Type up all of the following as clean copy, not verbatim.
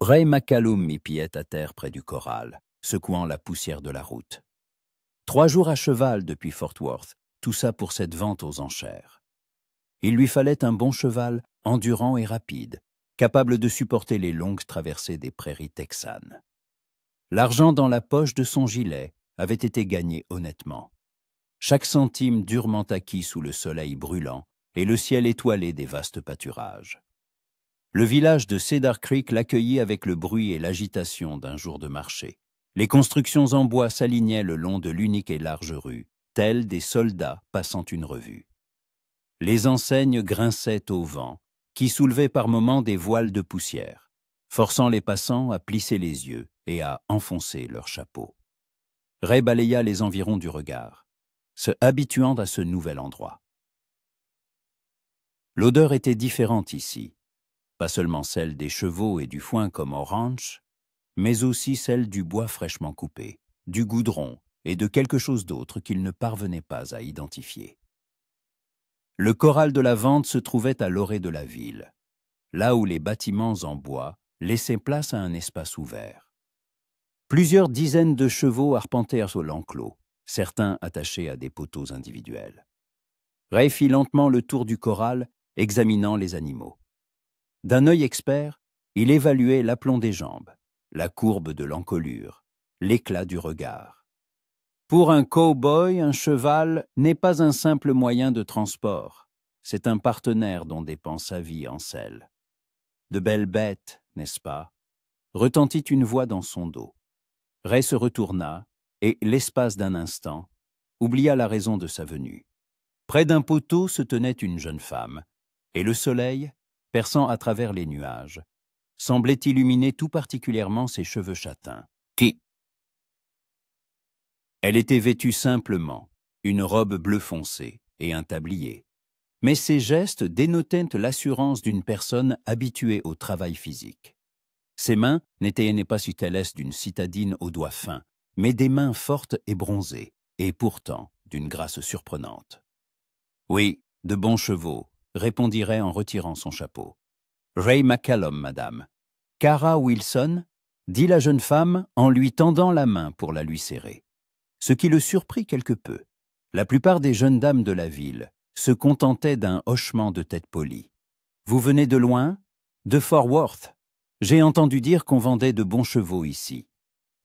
Ray McCallum épiait à terre près du corral, secouant la poussière de la route. 3 jours à cheval depuis Fort Worth, tout ça pour cette vente aux enchères. Il lui fallait un bon cheval, endurant et rapide, capable de supporter les longues traversées des prairies texanes. L'argent dans la poche de son gilet avait été gagné honnêtement. Chaque centime durement acquis sous le soleil brûlant et le ciel étoilé des vastes pâturages. Le village de Cedar Creek l'accueillit avec le bruit et l'agitation d'un jour de marché. Les constructions en bois s'alignaient le long de l'unique et large rue, tels des soldats passant une revue. Les enseignes grinçaient au vent, qui soulevait par moments des voiles de poussière, forçant les passants à plisser les yeux et à enfoncer leurs chapeaux. Ray balaya les environs du regard, se habituant à ce nouvel endroit. L'odeur était différente ici, pas seulement celle des chevaux et du foin comme au ranch, mais aussi celle du bois fraîchement coupé, du goudron et de quelque chose d'autre qu'il ne parvenait pas à identifier. Le corral de la vente se trouvait à l'orée de la ville, là où les bâtiments en bois laissaient place à un espace ouvert. Plusieurs dizaines de chevaux arpentèrent sur l'enclos, certains attachés à des poteaux individuels. Ray fit lentement le tour du corral, examinant les animaux. D'un œil expert, il évaluait l'aplomb des jambes, la courbe de l'encolure, l'éclat du regard. Pour un cow-boy, un cheval n'est pas un simple moyen de transport. C'est un partenaire dont dépend sa vie en selle. De belles bêtes, n'est-ce pas? Retentit une voix dans son dos. Ray se retourna et, l'espace d'un instant, oublia la raison de sa venue. Près d'un poteau se tenait une jeune femme, et le soleil, perçant à travers les nuages, semblait illuminer tout particulièrement ses cheveux châtains. Qui? Elle était vêtue simplement, une robe bleu foncé et un tablier. Mais ses gestes dénotaient l'assurance d'une personne habituée au travail physique. Ses mains n'étaient pas si tellesses d'une citadine aux doigts fins, mais des mains fortes et bronzées, et pourtant d'une grâce surprenante. « Oui, de bons chevaux », répondit Ray en retirant son chapeau. « Ray McCallum, madame. Cara Wilson », dit la jeune femme en lui tendant la main pour la lui serrer. Ce qui le surprit quelque peu. La plupart des jeunes dames de la ville se contentaient d'un hochement de tête poli. « Vous venez de loin? De Fort Worth. J'ai entendu dire qu'on vendait de bons chevaux ici. »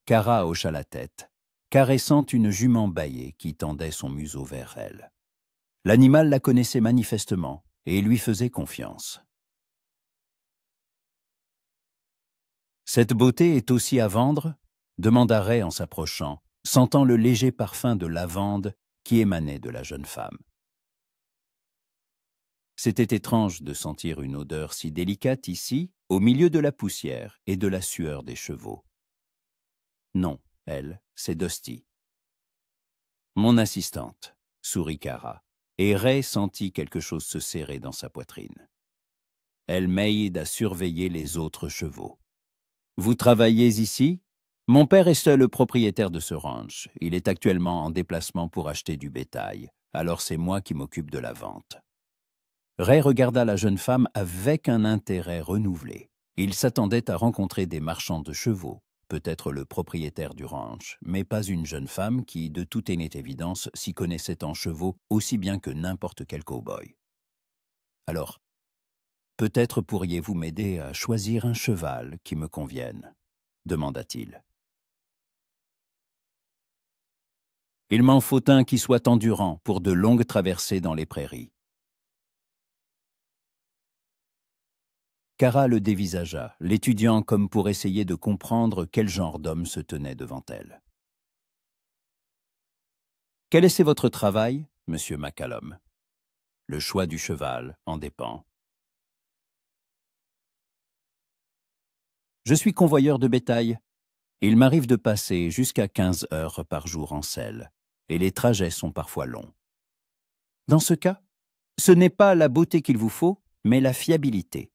Cara hocha la tête, caressant une jument bâillée qui tendait son museau vers elle. L'animal la connaissait manifestement et lui faisait confiance. « Cette beauté est aussi à vendre ?» demanda Ray en s'approchant, sentant le léger parfum de lavande qui émanait de la jeune femme. C'était étrange de sentir une odeur si délicate ici, au milieu de la poussière et de la sueur des chevaux. Non, elle, c'est Dusty. Mon assistante, sourit Cara, et Ray sentit quelque chose se serrer dans sa poitrine. Elle m'aide à surveiller les autres chevaux. Vous travaillez ici? Mon père est seul propriétaire de ce ranch. Il est actuellement en déplacement pour acheter du bétail, alors c'est moi qui m'occupe de la vente. Ray regarda la jeune femme avec un intérêt renouvelé. Il s'attendait à rencontrer des marchands de chevaux, peut-être le propriétaire du ranch, mais pas une jeune femme qui, de toute évidence, s'y connaissait en chevaux aussi bien que n'importe quel cow-boy. Alors, peut-être pourriez-vous m'aider à choisir un cheval qui me convienne, demanda-t-il. Il m'en faut un qui soit endurant pour de longues traversées dans les prairies. Cara le dévisagea, l'étudiant comme pour essayer de comprendre quel genre d'homme se tenait devant elle. « Quel est votre travail, monsieur McCallum? Le choix du cheval en dépend. » Je suis convoyeur de bétail. Il m'arrive de passer jusqu'à 15 heures par jour en selle, et les trajets sont parfois longs. Dans ce cas, ce n'est pas la beauté qu'il vous faut, mais la fiabilité,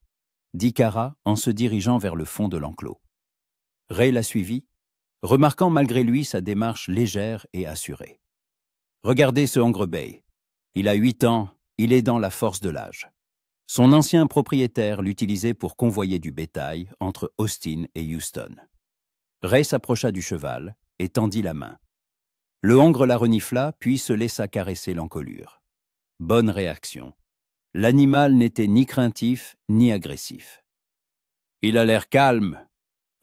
dit Cara en se dirigeant vers le fond de l'enclos. Ray la suivit, remarquant malgré lui sa démarche légère et assurée. Regardez ce Hongre Bay. Il a 8 ans, il est dans la force de l'âge. Son ancien propriétaire l'utilisait pour convoyer du bétail entre Austin et Houston. Ray s'approcha du cheval et tendit la main. Le hongre la renifla, puis se laissa caresser l'encolure. Bonne réaction. L'animal n'était ni craintif ni agressif. « Il a l'air calme »,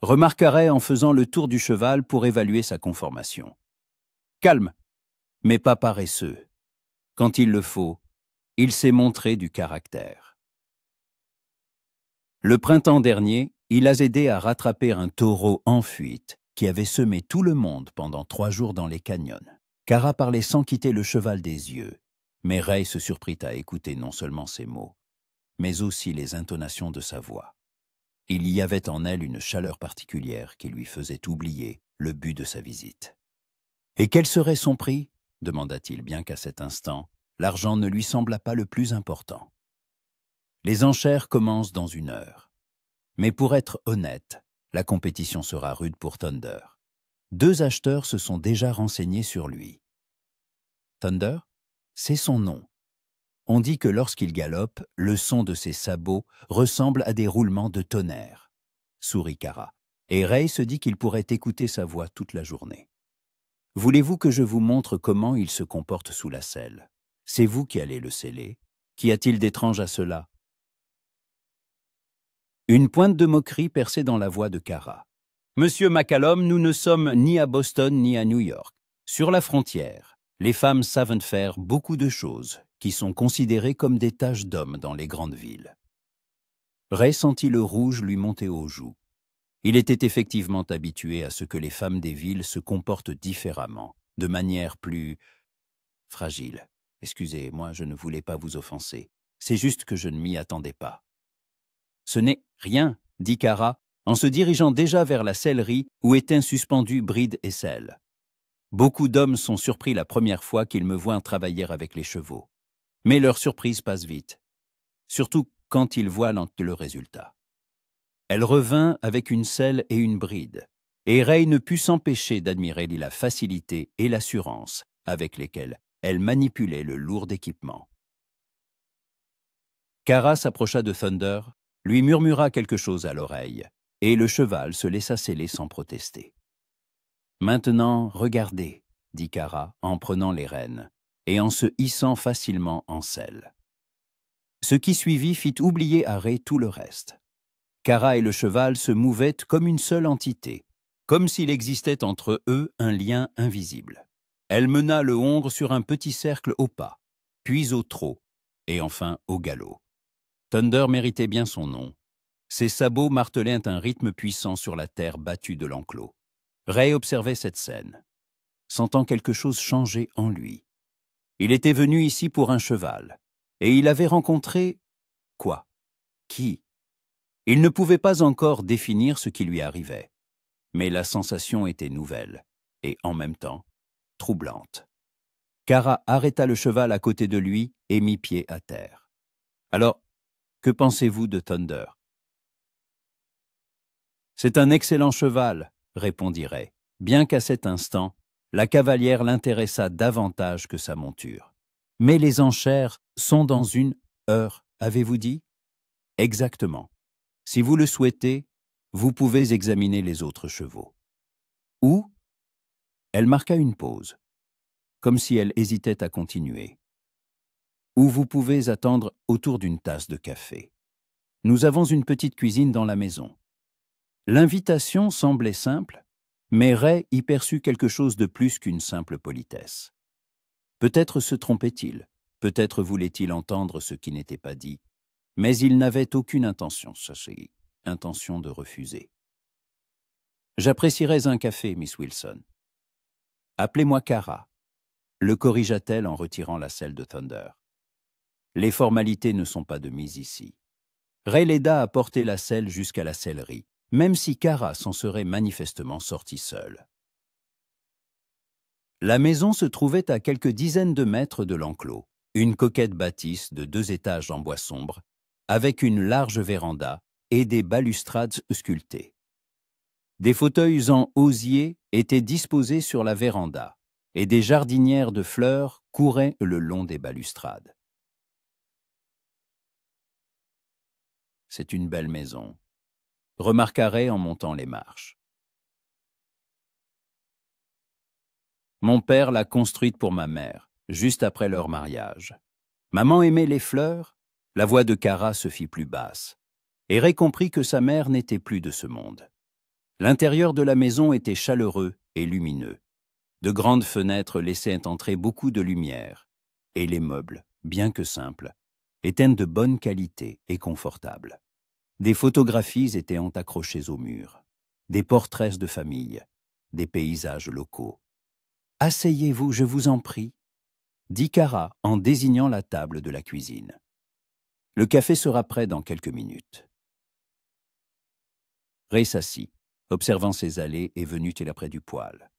remarqua Ray en faisant le tour du cheval pour évaluer sa conformation. « Calme, mais pas paresseux. Quand il le faut, il s'est montré du caractère. » Le printemps dernier, il a aidé à rattraper un taureau en fuite qui avait semé tout le monde pendant 3 jours dans les canyons. Kara parlait sans quitter le cheval des yeux, mais Ray se surprit à écouter non seulement ses mots, mais aussi les intonations de sa voix. Il y avait en elle une chaleur particulière qui lui faisait oublier le but de sa visite. « Et quel serait son prix ?» demanda-t-il, bien qu'à cet instant, l'argent ne lui semblât pas le plus important. « Les enchères commencent dans 1 heure. Mais pour être honnête, la compétition sera rude pour Thunder. 2 acheteurs se sont déjà renseignés sur lui. » Thunder, c'est son nom. On dit que lorsqu'il galope, le son de ses sabots ressemble à des roulements de tonnerre, sourit Kara, et Ray se dit qu'il pourrait écouter sa voix toute la journée. Voulez-vous que je vous montre comment il se comporte sous la selle? C'est vous qui allez le sceller. Qu'y a-t-il d'étrange à cela? Une pointe de moquerie perçait dans la voix de Kara. Monsieur McCallum, nous ne sommes ni à Boston ni à New York. Sur la frontière, les femmes savent faire beaucoup de choses qui sont considérées comme des tâches d'hommes dans les grandes villes. Ray sentit le rouge lui monter aux joues. Il était effectivement habitué à ce que les femmes des villes se comportent différemment, de manière plus fragile. Excusez-moi, je ne voulais pas vous offenser. C'est juste que je ne m'y attendais pas. Ce n'est rien, dit Kara, en se dirigeant déjà vers la sellerie où étaient suspendus bride et selle. Beaucoup d'hommes sont surpris la première fois qu'ils me voient travailler avec les chevaux. Mais leur surprise passe vite, surtout quand ils voient le résultat. Elle revint avec une selle et une bride, et Ray ne put s'empêcher d'admirer la facilité et l'assurance avec lesquelles elle manipulait le lourd équipement. Kara s'approcha de Thunder, lui murmura quelque chose à l'oreille, et le cheval se laissa seller sans protester. « Maintenant, regardez, » dit Kara en prenant les rênes et en se hissant facilement en selle. Ce qui suivit fit oublier à Ray tout le reste. Kara et le cheval se mouvaient comme une seule entité, comme s'il existait entre eux un lien invisible. Elle mena le hongre sur un petit cercle au pas, puis au trot, et enfin au galop. Thunder méritait bien son nom. Ses sabots martelaient un rythme puissant sur la terre battue de l'enclos. Ray observait cette scène, sentant quelque chose changer en lui. Il était venu ici pour un cheval, et il avait rencontré... quoi? Qui? Il ne pouvait pas encore définir ce qui lui arrivait, mais la sensation était nouvelle, et en même temps, troublante. Kara arrêta le cheval à côté de lui et mit pied à terre. « Alors, que pensez-vous de Thunder ?»« C'est un excellent cheval, » répondit Ray, bien qu'à cet instant, la cavalière l'intéressa davantage que sa monture. « Mais les enchères sont dans 1 heure, avez-vous dit ?»« Exactement. Si vous le souhaitez, vous pouvez examiner les autres chevaux. » « Où ?» Elle marqua une pause, comme si elle hésitait à continuer. « Ou vous pouvez attendre autour d'une tasse de café. Nous avons une petite cuisine dans la maison. » L'invitation semblait simple, mais Ray y perçut quelque chose de plus qu'une simple politesse. Peut-être se trompait-il, peut-être voulait-il entendre ce qui n'était pas dit, mais il n'avait aucune intention de refuser. « J'apprécierais un café, Miss Wilson. »« Appelez-moi Kara, » le corrigea-t-elle en retirant la selle de Thunder. « Les formalités ne sont pas de mise ici. » Ray l'aida à porter la selle jusqu'à la sellerie, même si Kara s'en serait manifestement sortie seule. La maison se trouvait à quelques dizaines de mètres de l'enclos, une coquette bâtisse de 2 étages en bois sombre, avec une large véranda et des balustrades sculptées. Des fauteuils en osier étaient disposés sur la véranda, et des jardinières de fleurs couraient le long des balustrades. c'est une belle maison, remarqua Ray en montant les marches. Mon père l'a construite pour ma mère, juste après leur mariage. Maman aimait les fleurs, la voix de Kara se fit plus basse, et Ray comprit que sa mère n'était plus de ce monde. L'intérieur de la maison était chaleureux et lumineux. De grandes fenêtres laissaient entrer beaucoup de lumière, et les meubles, bien que simples, étaient de bonne qualité et confortables. Des photographies étaient accrochées au mur, des portraits de famille, des paysages locaux. « Asseyez-vous, je vous en prie », dit Kara en désignant la table de la cuisine. « Le café sera prêt dans quelques minutes. » Ray s'assit, observant ses allées et venues près du poêle.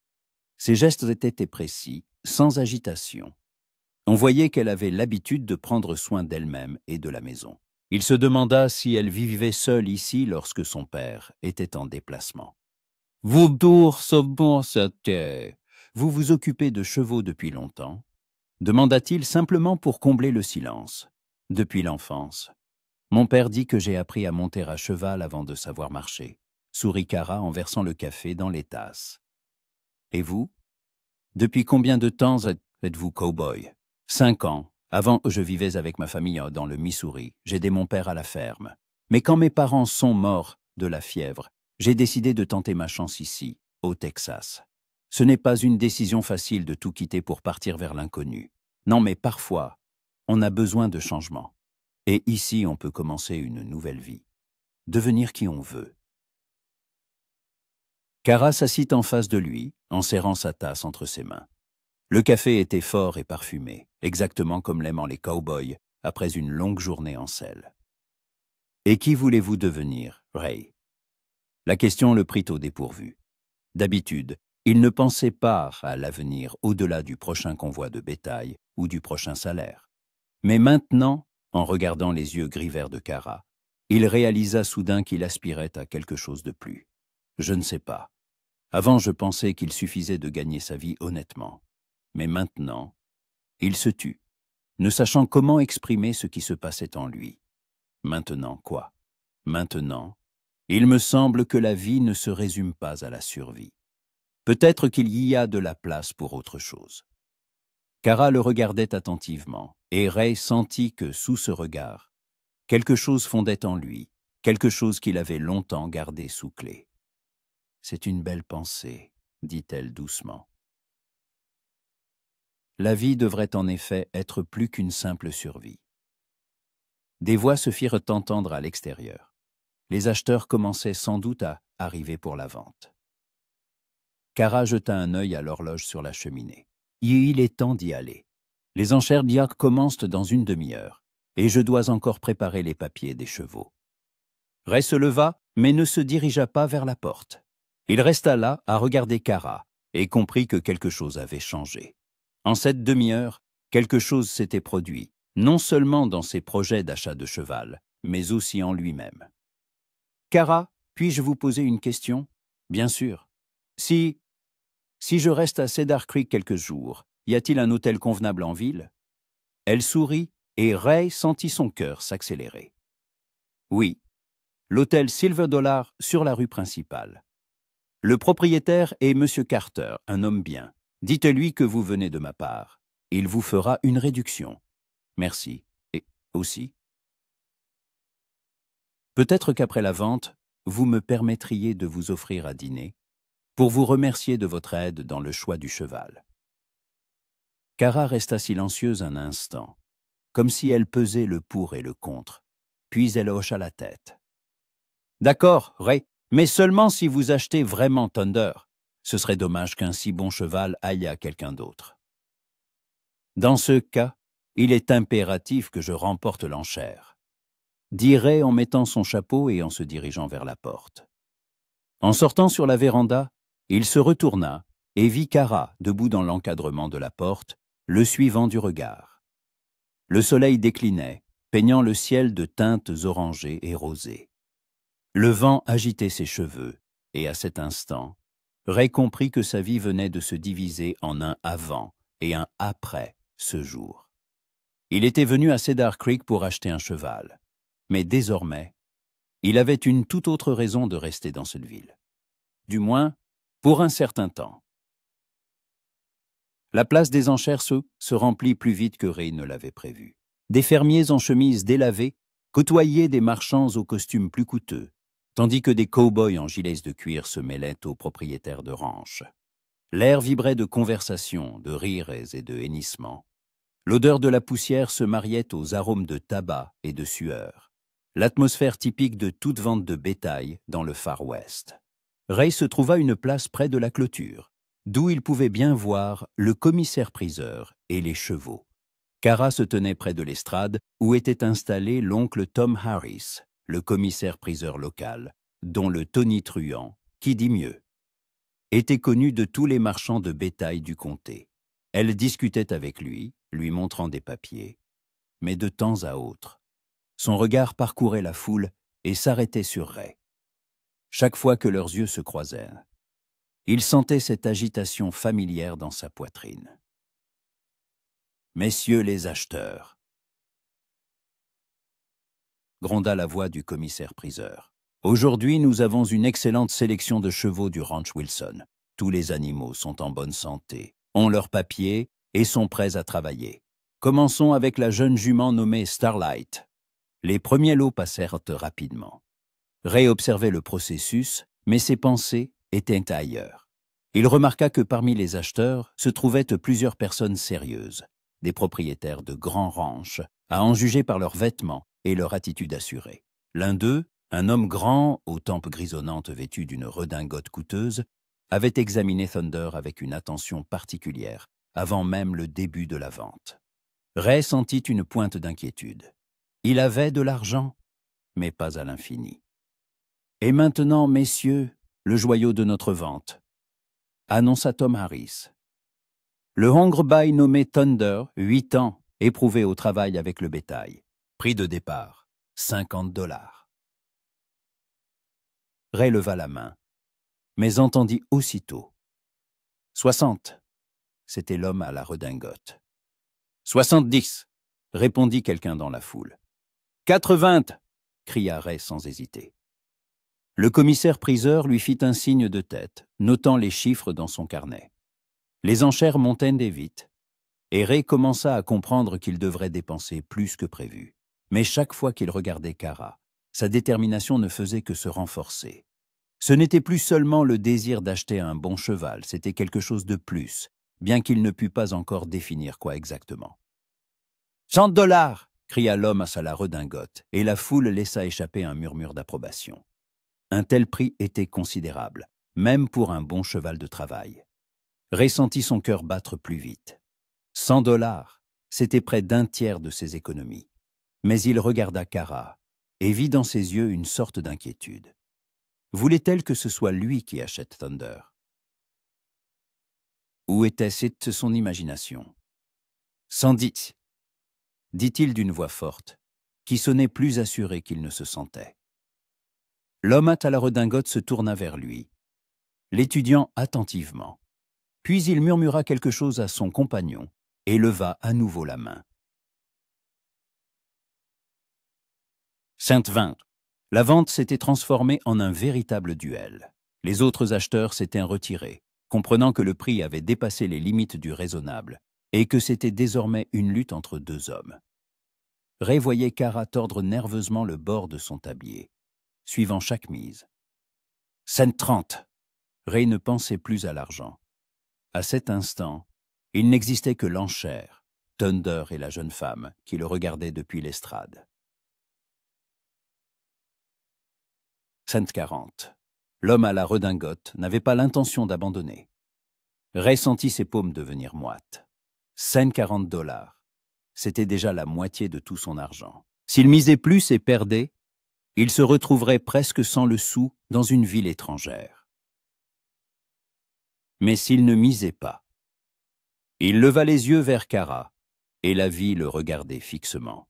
Ses gestes étaient précis, sans agitation. On voyait qu'elle avait l'habitude de prendre soin d'elle-même et de la maison. Il se demanda si elle vivait seule ici lorsque son père était en déplacement. « Vous vous occupez de chevaux depuis longtemps ?» demanda-t-il simplement pour combler le silence. « Depuis l'enfance. Mon père dit que j'ai appris à monter à cheval avant de savoir marcher. » sourit Kara en versant le café dans les tasses. « Et vous? Depuis combien de temps êtes-vous cow-boy? » 5 ans. Avant, je vivais avec ma famille dans le Missouri. J'aidais mon père à la ferme. Mais quand mes parents sont morts de la fièvre, j'ai décidé de tenter ma chance ici, au Texas. Ce n'est pas une décision facile de tout quitter pour partir vers l'inconnu. Non, mais parfois, on a besoin de changement. Et ici, on peut commencer une nouvelle vie. Devenir qui on veut. Kara s'assit en face de lui, en serrant sa tasse entre ses mains. Le café était fort et parfumé, exactement comme l'aiment les cow-boys après une longue journée en selle. « Et qui voulez-vous devenir, Ray ?» La question le prit au dépourvu. D'habitude, il ne pensait pas à l'avenir au-delà du prochain convoi de bétail ou du prochain salaire. Mais maintenant, en regardant les yeux gris-vert de Kara, il réalisa soudain qu'il aspirait à quelque chose de plus. Je ne sais pas. Avant, je pensais qu'il suffisait de gagner sa vie honnêtement. Mais maintenant, il se tut, ne sachant comment exprimer ce qui se passait en lui. Maintenant quoi? Maintenant, il me semble que la vie ne se résume pas à la survie. Peut-être qu'il y a de la place pour autre chose. Kara le regardait attentivement, et Ray sentit que, sous ce regard, quelque chose fondait en lui, quelque chose qu'il avait longtemps gardé sous clé. « C'est une belle pensée, » dit-elle doucement. La vie devrait en effet être plus qu'une simple survie. Des voix se firent entendre à l'extérieur. Les acheteurs commençaient sans doute à arriver pour la vente. Kara jeta un œil à l'horloge sur la cheminée. Il est temps d'y aller. Les enchères commencent dans une demi-heure, et je dois encore préparer les papiers des chevaux. Ray se leva, mais ne se dirigea pas vers la porte. Il resta là à regarder Kara, et comprit que quelque chose avait changé. En cette demi-heure, quelque chose s'était produit, non seulement dans ses projets d'achat de cheval, mais aussi en lui-même. « Kara, puis-je vous poser une question ?»« Bien sûr. Si je reste à Cedar Creek quelques jours, y a-t-il un hôtel convenable en ville ?» Elle sourit, et Ray sentit son cœur s'accélérer. « Oui, l'hôtel Silver Dollar sur la rue principale. Le propriétaire est M. Carter, un homme bien. Dites-lui que vous venez de ma part. Il vous fera une réduction. Merci. Et aussi. Peut-être qu'après la vente, vous me permettriez de vous offrir à dîner pour vous remercier de votre aide dans le choix du cheval. » Kara resta silencieuse un instant, comme si elle pesait le pour et le contre, puis elle hocha la tête. « D'accord, Ray, mais seulement si vous achetez vraiment Thunder. Ce serait dommage qu'un si bon cheval aille à quelqu'un d'autre. Dans ce cas, il est impératif que je remporte l'enchère, » dit Ray en mettant son chapeau et en se dirigeant vers la porte. En sortant sur la véranda, il se retourna et vit Kara debout dans l'encadrement de la porte, le suivant du regard. Le soleil déclinait, peignant le ciel de teintes orangées et rosées. Le vent agitait ses cheveux, et à cet instant, Ray comprit que sa vie venait de se diviser en un avant et un après ce jour. Il était venu à Cedar Creek pour acheter un cheval, mais désormais, Il avait une toute autre raison de rester dans cette ville. Du moins, pour un certain temps. La place des enchères se remplit plus vite que Ray ne l'avait prévu. Des fermiers en chemise délavée côtoyaient des marchands aux costumes plus coûteux, tandis que des cow-boys en gilets de cuir se mêlaient aux propriétaires de ranch. L'air vibrait de conversations, de rires et de hennissements. L'odeur de la poussière se mariait aux arômes de tabac et de sueur. L'atmosphère typique de toute vente de bétail dans le Far West. Ray se trouva une place près de la clôture, d'où il pouvait bien voir le commissaire-priseur et les chevaux. Cara se tenait près de l'estrade où était installé l'oncle Tom Harris, le commissaire-priseur local, dont le tonitruant, qui dit mieux, était connu de tous les marchands de bétail du comté. Elle discutait avec lui, lui montrant des papiers, mais de temps à autre. Son regard parcourait la foule et s'arrêtait sur Ray. Chaque fois que leurs yeux se croisèrent, il sentait cette agitation familière dans sa poitrine. « Messieurs les acheteurs !» gronda la voix du commissaire-priseur. « Aujourd'hui, nous avons une excellente sélection de chevaux du ranch Wilson. Tous les animaux sont en bonne santé, ont leurs papiers et sont prêts à travailler. Commençons avec la jeune jument nommée Starlight. » Les premiers lots passèrent rapidement. Ray observait le processus, mais ses pensées étaient ailleurs. Il remarqua que parmi les acheteurs se trouvaient plusieurs personnes sérieuses, des propriétaires de grands ranchs, à en juger par leurs vêtements et leur attitude assurée. L'un d'eux, un homme grand, aux tempes grisonnantes vêtu d'une redingote coûteuse, avait examiné Thunder avec une attention particulière, avant même le début de la vente. Ray sentit une pointe d'inquiétude. Il avait de l'argent, mais pas à l'infini. « Et maintenant, messieurs, le joyau de notre vente, » annonça Tom Harris. Le Hongrebay nommé Thunder, 8 ans, éprouvé au travail avec le bétail. Prix de départ, $50. Ray leva la main, mais entendit aussitôt. 60, c'était l'homme à la redingote. 70, répondit quelqu'un dans la foule. 80, cria Ray sans hésiter. Le commissaire-priseur lui fit un signe de tête, notant les chiffres dans son carnet. Les enchères montaient vite, et Ray commença à comprendre qu'il devrait dépenser plus que prévu. Mais chaque fois qu'il regardait Cara, sa détermination ne faisait que se renforcer. Ce n'était plus seulement le désir d'acheter un bon cheval, c'était quelque chose de plus, bien qu'il ne pût pas encore définir quoi exactement. « $100 !» cria l'homme à la redingote, et la foule laissa échapper un murmure d'approbation. Un tel prix était considérable, même pour un bon cheval de travail. Ray sentit son cœur battre plus vite. $100, c'était près d'un tiers de ses économies. Mais il regarda Cara et vit dans ses yeux une sorte d'inquiétude. Voulait-elle que ce soit lui qui achète Thunder? Ou était-ce son imagination? 110, dit-il d'une voix forte, qui sonnait plus assuré qu'il ne se sentait. L'homme à la redingote se tourna vers lui, l'étudiant attentivement. Puis il murmura quelque chose à son compagnon et leva à nouveau la main. 120. La vente s'était transformée en un véritable duel. Les autres acheteurs s'étaient retirés, comprenant que le prix avait dépassé les limites du raisonnable et que c'était désormais une lutte entre deux hommes. Ray voyait Cara tordre nerveusement le bord de son tablier, suivant chaque mise. 130. Ray ne pensait plus à l'argent. À cet instant, il n'existait que l'enchère, Thunder et la jeune femme qui le regardaient depuis l'estrade. 140. L'homme à la redingote n'avait pas l'intention d'abandonner. Ray sentit ses paumes devenir moites. $140. C'était déjà la moitié de tout son argent. S'il misait plus et perdait, il se retrouverait presque sans le sou dans une ville étrangère. Mais s'il ne misait pas, il leva les yeux vers Cara et la vit le regarder fixement.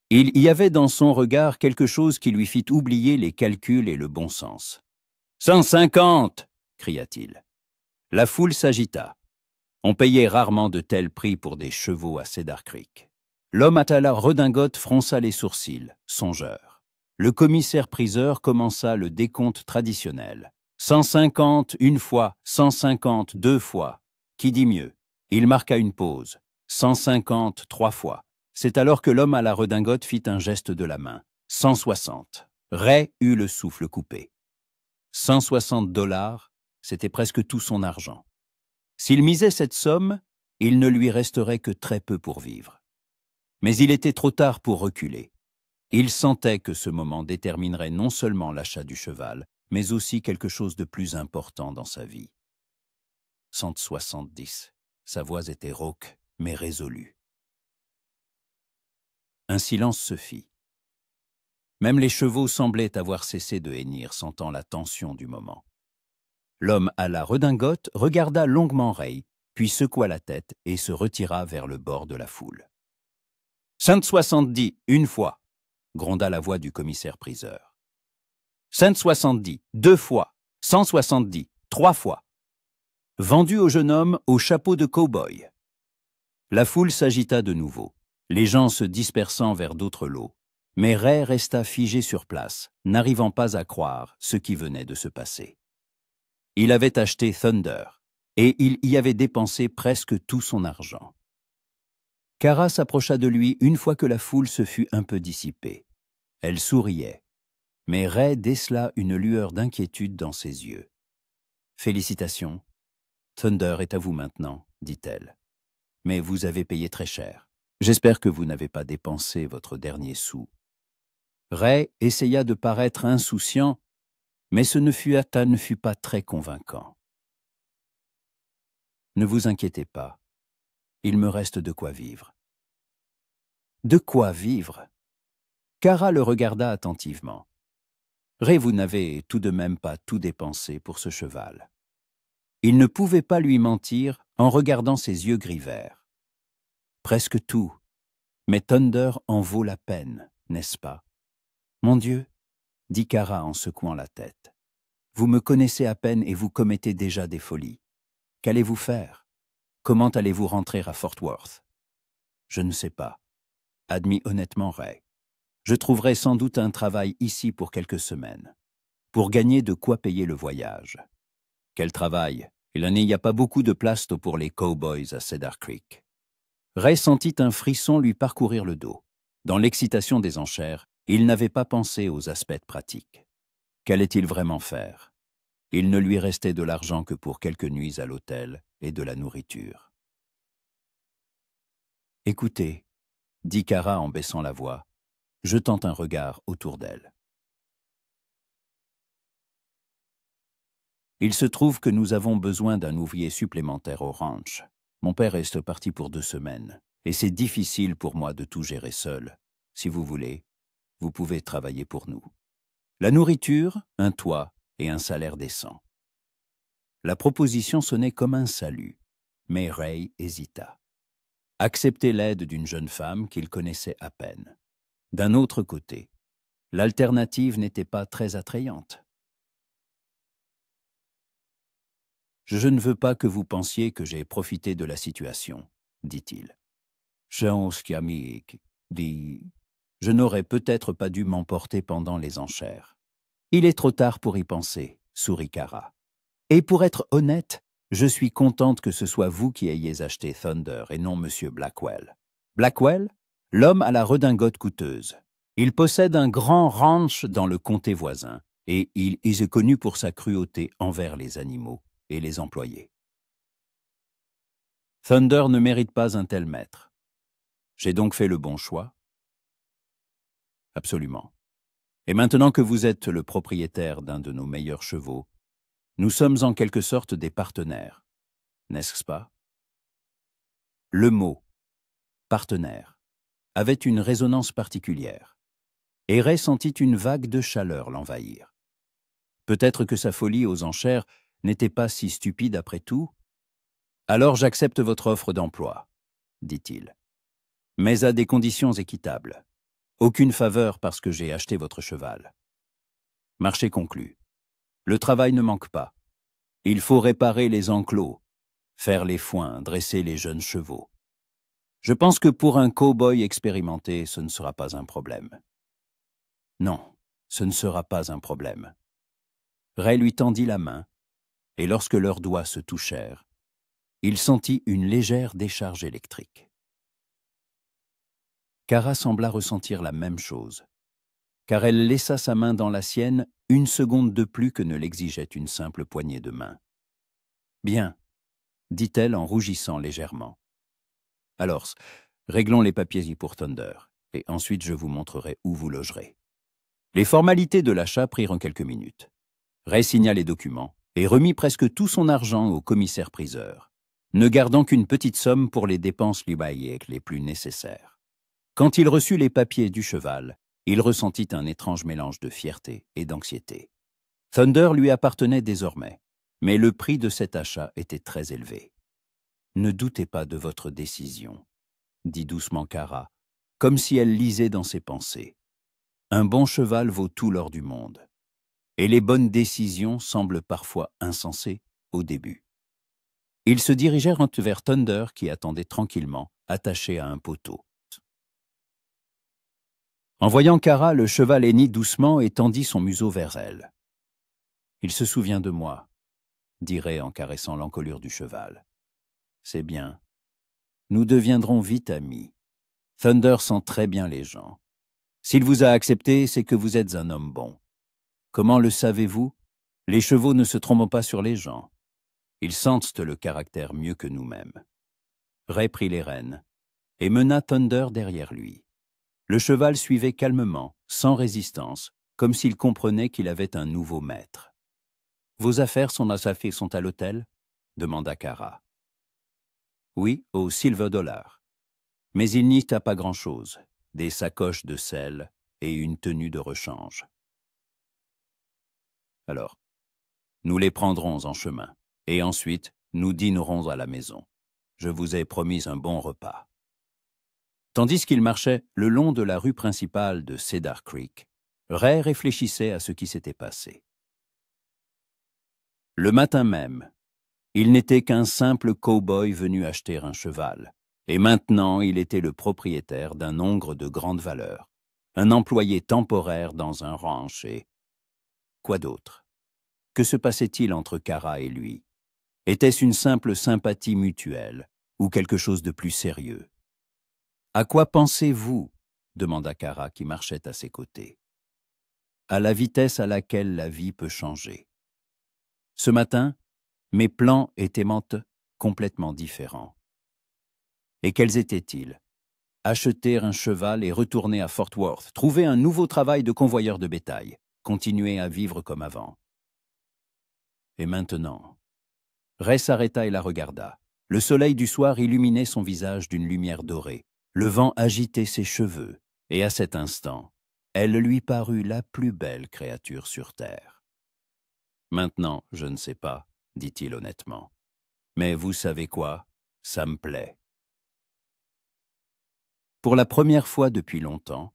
Il y avait dans son regard quelque chose qui lui fit oublier les calculs et le bon sens. « 150 !» cria-t-il. La foule s'agita. On payait rarement de tels prix pour des chevaux à Cedar Creek. L'homme à la redingote fronça les sourcils, songeur. le commissaire-priseur commença le décompte traditionnel. 150 une fois, 150 deux fois. Qui dit mieux? Il marqua une pause. 150 trois fois. C'est alors que l'homme à la redingote fit un geste de la main. 160. Ray eut le souffle coupé. 160 $, c'était presque tout son argent. S'il misait cette somme, il ne lui resterait que très peu pour vivre. Mais il était trop tard pour reculer. Il sentait que ce moment déterminerait non seulement l'achat du cheval, mais aussi quelque chose de plus important dans sa vie. 170. Sa voix était rauque, mais résolue. Un silence se fit. Même les chevaux semblaient avoir cessé de hennir, sentant la tension du moment. L'homme à la redingote regarda longuement Ray, puis secoua la tête et se retira vers le bord de la foule. 170 une fois, gronda la voix du commissaire-priseur. 170 deux fois, 170 trois fois. Vendu au jeune homme au chapeau de cow-boy. La foule s'agita de nouveau, les gens se dispersant vers d'autres lots. Mais Ray resta figé sur place, n'arrivant pas à croire ce qui venait de se passer. Il avait acheté Thunder, et il y avait dépensé presque tout son argent. Cara s'approcha de lui une fois que la foule se fut un peu dissipée. Elle souriait, mais Ray décela une lueur d'inquiétude dans ses yeux. « Félicitations. Thunder est à vous maintenant, dit-elle. Mais vous avez payé très cher. J'espère que vous n'avez pas dépensé votre dernier sou. » Ray essaya de paraître insouciant, mais ce ne fut pas très convaincant. « Ne vous inquiétez pas, il me reste de quoi vivre. » De quoi vivre? Cara le regarda attentivement. « Ray, vous n'avez tout de même pas tout dépensé pour ce cheval. » Il ne pouvait pas lui mentir en regardant ses yeux gris verts. « Presque tout, mais Thunder en vaut la peine, n'est-ce pas? » « Mon Dieu, dit Cara en secouant la tête. Vous me connaissez à peine et vous commettez déjà des folies. Qu'allez-vous faire? Comment allez-vous rentrer à Fort Worth? Je ne sais pas, admit honnêtement Ray. Je trouverai sans doute un travail ici pour quelques semaines, pour gagner de quoi payer le voyage. Quel travail? Il n'y a pas beaucoup de place pour les cowboys à Cedar Creek. Ray sentit un frisson lui parcourir le dos. Dans l'excitation des enchères, il n'avait pas pensé aux aspects pratiques. Qu'allait-il vraiment faire? Il ne lui restait de l'argent que pour quelques nuits à l'hôtel et de la nourriture. « Écoutez, » dit Cara en baissant la voix, jetant un regard autour d'elle. « Il se trouve que nous avons besoin d'un ouvrier supplémentaire au ranch. Mon père reste parti pour 2 semaines, et c'est difficile pour moi de tout gérer seul. Si vous voulez, vous pouvez travailler pour nous. La nourriture, un toit et un salaire décent. » La proposition sonnait comme un salut, mais Ray hésita. Accepter l'aide d'une jeune femme qu'il connaissait à peine. D'un autre côté, l'alternative n'était pas très attrayante. « Je ne veux pas que vous pensiez que j'ai profité de la situation, » dit-il. « Je n'aurais peut-être pas dû m'emporter pendant les enchères. »« Il est trop tard pour y penser, » sourit Cara. « Et pour être honnête, je suis contente que ce soit vous qui ayez acheté Thunder et non Monsieur Blackwell. Blackwell, l'homme à la redingote coûteuse. Il possède un grand ranch dans le comté voisin et il est connu pour sa cruauté envers les animaux et les employés. Thunder ne mérite pas un tel maître. J'ai donc fait le bon choix? Absolument. Et maintenant que vous êtes le propriétaire d'un de nos meilleurs chevaux, nous sommes en quelque sorte des partenaires, n'est-ce pas? Le mot « partenaire » avait une résonance particulière, et Ray sentit une vague de chaleur l'envahir. Peut-être que sa folie aux enchères n'était pas si stupide après tout. « Alors j'accepte votre offre d'emploi, » dit-il, « mais à des conditions équitables. Aucune faveur parce que j'ai acheté votre cheval. Marché conclu. Le travail ne manque pas. Il faut réparer les enclos, faire les foins, dresser les jeunes chevaux. Je pense que pour un cow-boy expérimenté, ce ne sera pas un problème. Non, ce ne sera pas un problème. » Ray lui tendit la main, et lorsque leurs doigts se touchèrent, il sentit une légère décharge électrique. Kara sembla ressentir la même chose, car elle laissa sa main dans la sienne 1 seconde de plus que ne l'exigeait une simple poignée de main. « Bien, » dit-elle en rougissant légèrement. « Alors, réglons les papiers pour Thunder, et ensuite je vous montrerai où vous logerez. » Les formalités de l'achat prirent quelques minutes. Ray signa les documents et remit presque tout son argent au commissaire-priseur, ne gardant qu'une petite somme pour les dépenses libaïques les plus nécessaires. Quand il reçut les papiers du cheval, il ressentit un étrange mélange de fierté et d'anxiété. Thunder lui appartenait désormais, mais le prix de cet achat était très élevé. « Ne doutez pas de votre décision, » dit doucement Kara, comme si elle lisait dans ses pensées. « Un bon cheval vaut tout l'or du monde, et les bonnes décisions semblent parfois insensées au début. » Ils se dirigèrent vers Thunder qui attendait tranquillement, attaché à un poteau. En voyant Kara, le cheval hennit doucement et tendit son museau vers elle. « Il se souvient de moi, » dit Ray en caressant l'encolure du cheval. « C'est bien. Nous deviendrons vite amis. Thunder sent très bien les gens. S'il vous a accepté, c'est que vous êtes un homme bon. Comment le savez-vous? Les chevaux ne se trompent pas sur les gens. Ils sentent le caractère mieux que nous-mêmes. » Ray prit les rênes et mena Thunder derrière lui. Le cheval suivait calmement, sans résistance, comme s'il comprenait qu'il avait un nouveau maître. « Vos affaires sont à l'hôtel ?» demanda Kara. « Oui, au Silver Dollar. Mais il n'y a pas grand-chose, des sacoches de sel et une tenue de rechange. » « Alors, nous les prendrons en chemin, et ensuite nous dînerons à la maison. Je vous ai promis un bon repas. » Tandis qu'il marchait le long de la rue principale de Cedar Creek, Ray réfléchissait à ce qui s'était passé. Le matin même, il n'était qu'un simple cow-boy venu acheter un cheval, et maintenant il était le propriétaire d'un hongre de grande valeur, un employé temporaire dans un ranch et... Quoi d'autre? Que se passait-il entre Kara et lui? Était-ce une simple sympathie mutuelle ou quelque chose de plus sérieux? « À quoi pensez-vous » demanda Kara qui marchait à ses côtés. « À la vitesse à laquelle la vie peut changer. Ce matin, mes plans étaient complètement différents. Et quels étaient-ils? Acheter un cheval et retourner à Fort Worth, trouver un nouveau travail de convoyeur de bétail, continuer à vivre comme avant. Et maintenant... » Ray s'arrêta et la regarda. Le soleil du soir illuminait son visage d'une lumière dorée. Le vent agitait ses cheveux, et à cet instant, elle lui parut la plus belle créature sur terre. « Maintenant, je ne sais pas, » dit-il honnêtement. « Mais vous savez quoi? Ça me plaît. » Pour la première fois depuis longtemps,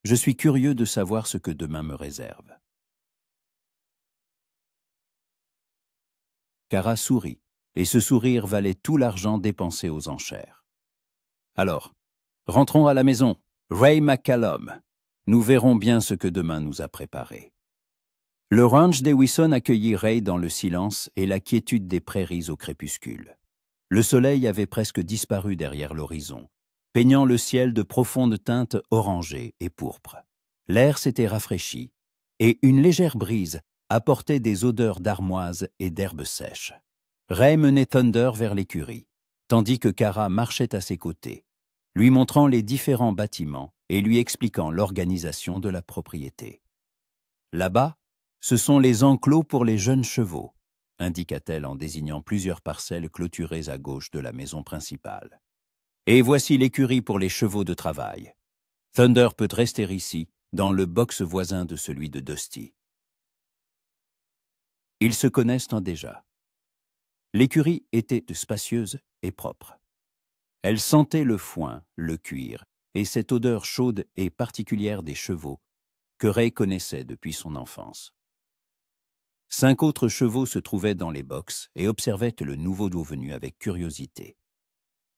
je suis curieux de savoir ce que demain me réserve. Kara sourit, et ce sourire valait tout l'argent dépensé aux enchères. « Alors, rentrons à la maison, Ray McCallum. Nous verrons bien ce que demain nous a préparé. » Le ranch des Wilson accueillit Ray dans le silence et la quiétude des prairies au crépuscule. Le soleil avait presque disparu derrière l'horizon, peignant le ciel de profondes teintes orangées et pourpres. L'air s'était rafraîchi, et une légère brise apportait des odeurs d'armoise et d'herbes sèches. Ray menait Thunder vers l'écurie, tandis que Kara marchait à ses côtés, lui montrant les différents bâtiments et lui expliquant l'organisation de la propriété. « Là-bas, ce sont les enclos pour les jeunes chevaux, » indiqua-t-elle en désignant plusieurs parcelles clôturées à gauche de la maison principale. « Et voici l'écurie pour les chevaux de travail. Thunder peut rester ici, dans le box voisin de celui de Dusty. » Ils se connaissent déjà. L'écurie était spacieuse et propre. Elle sentait le foin, le cuir, et cette odeur chaude et particulière des chevaux que Ray connaissait depuis son enfance. 5 autres chevaux se trouvaient dans les boxes et observaient le nouveau dos venu avec curiosité.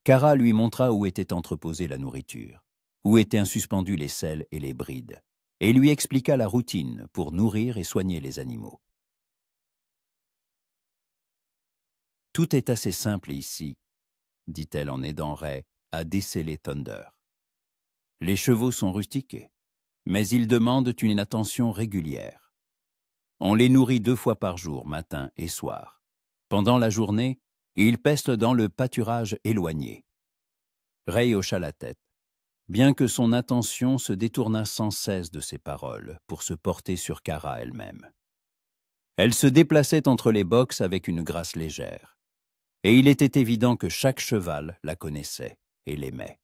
Kara lui montra où était entreposée la nourriture, où étaient suspendus les selles et les brides, et lui expliqua la routine pour nourrir et soigner les animaux. « Tout est assez simple ici, » dit-elle en aidant Ray à déceler Thunder. « Les chevaux sont rustiqués, mais ils demandent une attention régulière. On les nourrit 2 fois par jour, matin et soir. Pendant la journée, ils pestent dans le pâturage éloigné. » Ray hocha la tête, bien que son attention se détournât sans cesse de ses paroles pour se porter sur Kara elle-même. Elle se déplaçait entre les boxes avec une grâce légère, et il était évident que chaque cheval la connaissait et l'aimait.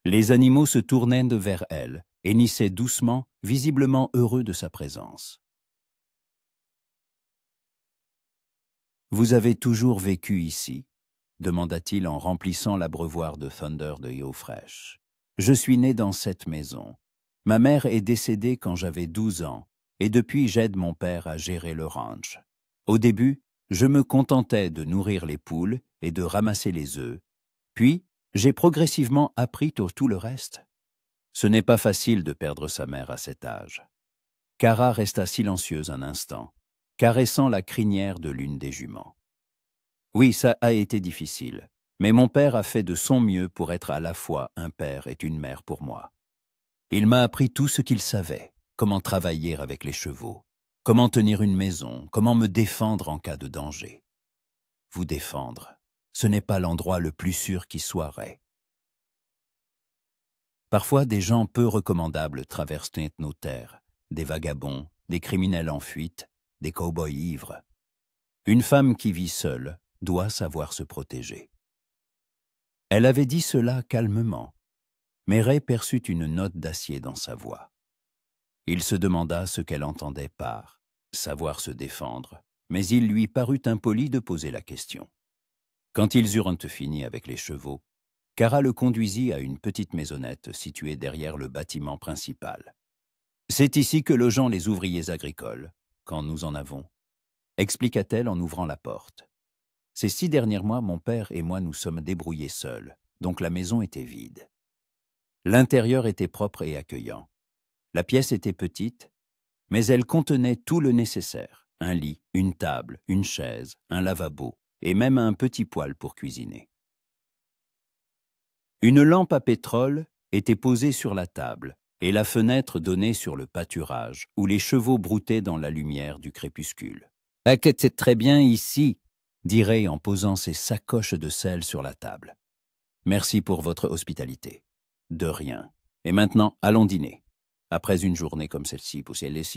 Les animaux se tournaient vers elle, hennissaient doucement, visiblement heureux de sa présence. « Vous avez toujours vécu ici ?» demanda-t-il en remplissant l'abreuvoir de Thunder de eau fraîche. « Je suis né dans cette maison. Ma mère est décédée quand j'avais 12 ans, et depuis j'aide mon père à gérer le ranch. Au début, je me contentais de nourrir les poules et de ramasser les œufs. Puis, j'ai progressivement appris tout le reste. Ce n'est pas facile de perdre sa mère à cet âge. » Kara resta silencieuse un instant, caressant la crinière de l'une des juments. « Oui, ça a été difficile, mais mon père a fait de son mieux pour être à la fois un père et une mère pour moi. Il m'a appris tout ce qu'il savait, comment travailler avec les chevaux, comment tenir une maison, comment me défendre en cas de danger. Vous défendre, ce n'est pas l'endroit le plus sûr qui soit, Ray. Parfois, des gens peu recommandables traversent nos terres, des vagabonds, des criminels en fuite, des cow-boys ivres. Une femme qui vit seule doit savoir se protéger. » Elle avait dit cela calmement, mais Ray perçut une note d'acier dans sa voix. Il se demanda ce qu'elle entendait par « savoir se défendre », mais il lui parut impoli de poser la question. Quand ils eurent fini avec les chevaux, Kara le conduisit à une petite maisonnette située derrière le bâtiment principal. « C'est ici que logent les ouvriers agricoles, quand nous en avons, » expliqua-t-elle en ouvrant la porte. « Ces 6 derniers mois, mon père et moi nous sommes débrouillés seuls, donc la maison était vide. L'intérieur était propre et accueillant. La pièce était petite, mais elle contenait tout le nécessaire, un lit, une table, une chaise, un lavabo, et même un petit poêle pour cuisiner. Une lampe à pétrole était posée sur la table, et la fenêtre donnait sur le pâturage, où les chevaux broutaient dans la lumière du crépuscule. « C'est très bien ici », dit Ray en posant ses sacoches de sel sur la table. « Merci pour votre hospitalité. »« De rien. Et maintenant, allons dîner. Après une journée comme celle-ci,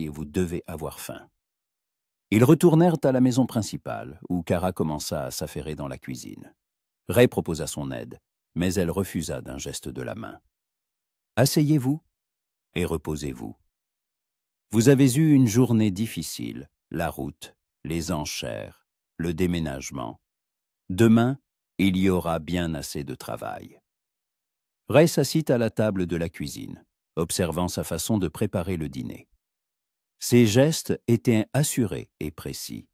vous devez avoir faim. » Ils retournèrent à la maison principale, où Kara commença à s'affairer dans la cuisine. Ray proposa son aide, mais elle refusa d'un geste de la main. « Asseyez-vous et reposez-vous. Vous avez eu une journée difficile, la route, les enchères, le déménagement. Demain, il y aura bien assez de travail. » Ray s'assit à la table de la cuisine, observant sa façon de préparer le dîner. Ses gestes étaient assurés et précis.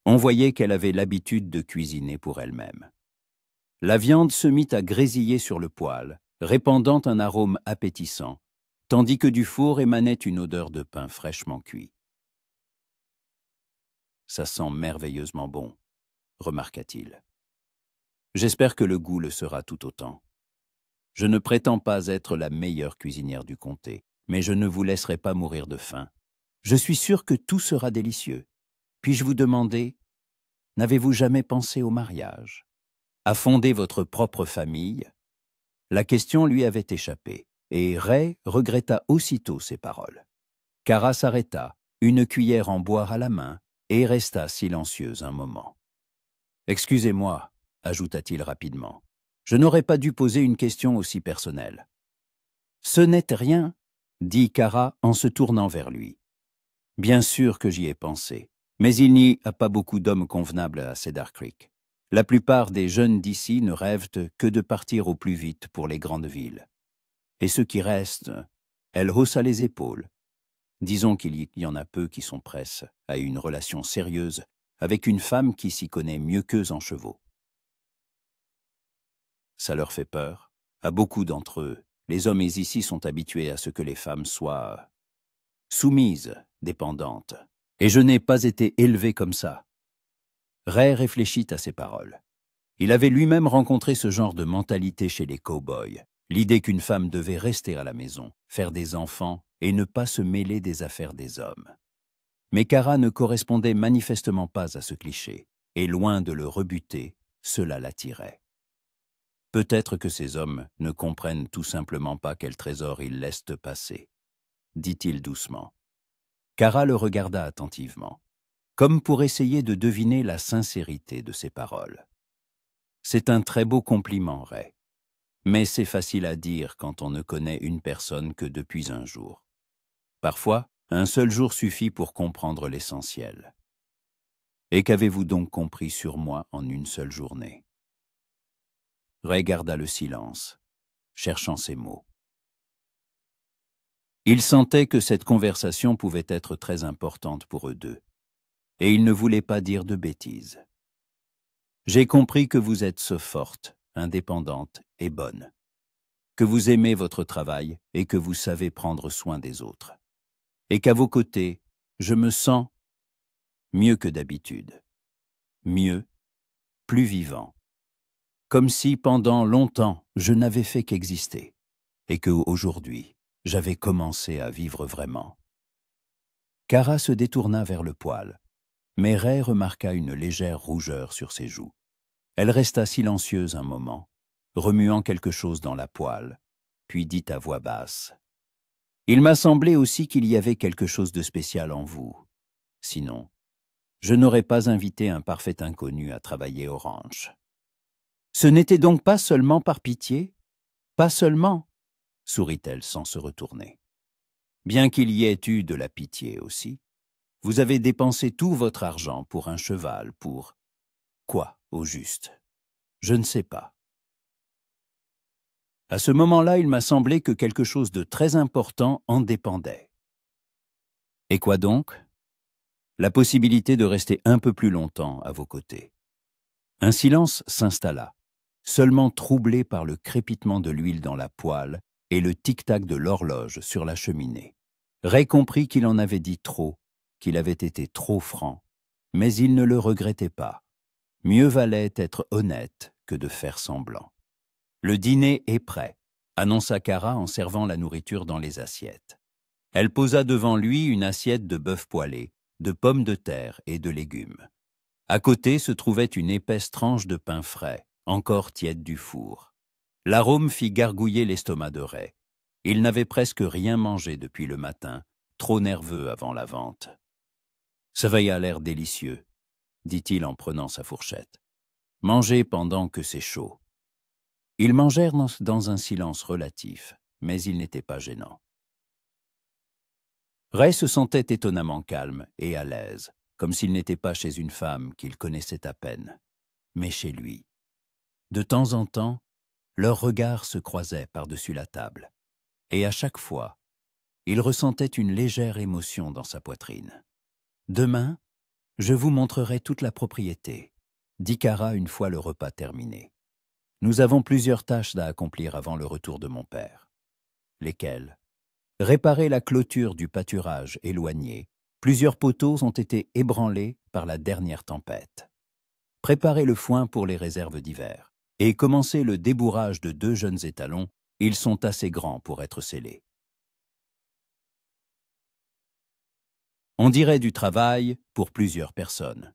On voyait qu'elle avait l'habitude de cuisiner pour elle-même. La viande se mit à grésiller sur le poêle, répandant un arôme appétissant, tandis que du four émanait une odeur de pain fraîchement cuit. « Ça sent merveilleusement bon, » remarqua-t-il. « J'espère que le goût le sera tout autant. Je ne prétends pas être la meilleure cuisinière du comté, mais je ne vous laisserai pas mourir de faim. Je suis sûr que tout sera délicieux. Puis-je vous demander, n'avez-vous jamais pensé au mariage? À fonder votre propre famille? » La question lui avait échappé, et Ray regretta aussitôt ses paroles. Kara s'arrêta, une cuillère en bois à la main, et resta silencieuse un moment. « Excusez-moi, » ajouta-t-il rapidement. « Je n'aurais pas dû poser une question aussi personnelle. »« Ce n'est rien, » dit Kara en se tournant vers lui. « Bien sûr que j'y ai pensé, mais il n'y a pas beaucoup d'hommes convenables à Cedar Creek. La plupart des jeunes d'ici ne rêvent que de partir au plus vite pour les grandes villes. Et ceux qui restent, » elle haussa les épaules. « Disons qu'il y en a peu qui sont prêts à une relation sérieuse avec une femme qui s'y connaît mieux qu'eux en chevaux. Ça leur fait peur, à beaucoup d'entre eux, Les hommes ici sont habitués à ce que les femmes soient soumises, dépendantes. Et je n'ai pas été élevé comme ça. » Ray réfléchit à ces paroles. Il avait lui-même rencontré ce genre de mentalité chez les cow-boys, l'idée qu'une femme devait rester à la maison, faire des enfants et ne pas se mêler des affaires des hommes. Mais Kara ne correspondait manifestement pas à ce cliché, et loin de le rebuter, cela l'attirait. Peut-être que ces hommes ne comprennent tout simplement pas quel trésor ils laissent passer, dit-il doucement. Kara le regarda attentivement, comme pour essayer de deviner la sincérité de ses paroles. C'est un très beau compliment, Ray, mais c'est facile à dire quand on ne connaît une personne que depuis un jour. Parfois, un seul jour suffit pour comprendre l'essentiel. Et qu'avez-vous donc compris sur moi en une seule journée? Ray garda le silence, cherchant ses mots. Il sentait que cette conversation pouvait être très importante pour eux deux, et il ne voulait pas dire de bêtises. « J'ai compris que vous êtes forte, indépendante et bonne, que vous aimez votre travail et que vous savez prendre soin des autres, et qu'à vos côtés, je me sens mieux que d'habitude, mieux, plus vivant, comme si pendant longtemps je n'avais fait qu'exister, et que aujourd'hui j'avais commencé à vivre vraiment. » Kara se détourna vers le poêle, mais Ray remarqua une légère rougeur sur ses joues. Elle resta silencieuse un moment, remuant quelque chose dans la poêle, puis dit à voix basse : « Il m'a semblé aussi qu'il y avait quelque chose de spécial en vous. Sinon, je n'aurais pas invité un parfait inconnu à travailler au ranch. » « Ce n'était donc pas seulement par pitié ? Pas seulement ?» sourit-elle sans se retourner. « Bien qu'il y ait eu de la pitié aussi, vous avez dépensé tout votre argent pour un cheval, pour... quoi, au juste? Je ne sais pas. » À ce moment-là, il m'a semblé que quelque chose de très important en dépendait. « Et quoi donc ? » ?»« La possibilité de rester un peu plus longtemps à vos côtés. » Un silence s'installa, seulement troublé par le crépitement de l'huile dans la poêle et le tic-tac de l'horloge sur la cheminée. Ray comprit qu'il en avait dit trop, qu'il avait été trop franc, mais il ne le regrettait pas. Mieux valait être honnête que de faire semblant. « Le dîner est prêt », annonça Kara en servant la nourriture dans les assiettes. Elle posa devant lui une assiette de bœuf poêlé, de pommes de terre et de légumes. À côté se trouvait une épaisse tranche de pain frais, encore tiède du four. L'arôme fit gargouiller l'estomac de Ray. Il n'avait presque rien mangé depuis le matin, trop nerveux avant la vente. « Ça va y a l'air délicieux, » dit-il en prenant sa fourchette. « Mangez pendant que c'est chaud. » Ils mangèrent dans un silence relatif, mais il n'était pas gênant. Ray se sentait étonnamment calme et à l'aise, comme s'il n'était pas chez une femme qu'il connaissait à peine, mais chez lui. De temps en temps, leurs regards se croisaient par-dessus la table, et à chaque fois, il ressentait une légère émotion dans sa poitrine. « Demain, je vous montrerai toute la propriété, » dit Kara une fois le repas terminé. « Nous avons plusieurs tâches à accomplir avant le retour de mon père. » « Lesquelles ? » « Réparer la clôture du pâturage éloigné. Plusieurs poteaux ont été ébranlés par la dernière tempête. Préparer le foin pour les réserves d'hiver. Et commencer le débourrage de 2 jeunes étalons. Ils sont assez grands pour être scellés. On dirait du travail pour plusieurs personnes.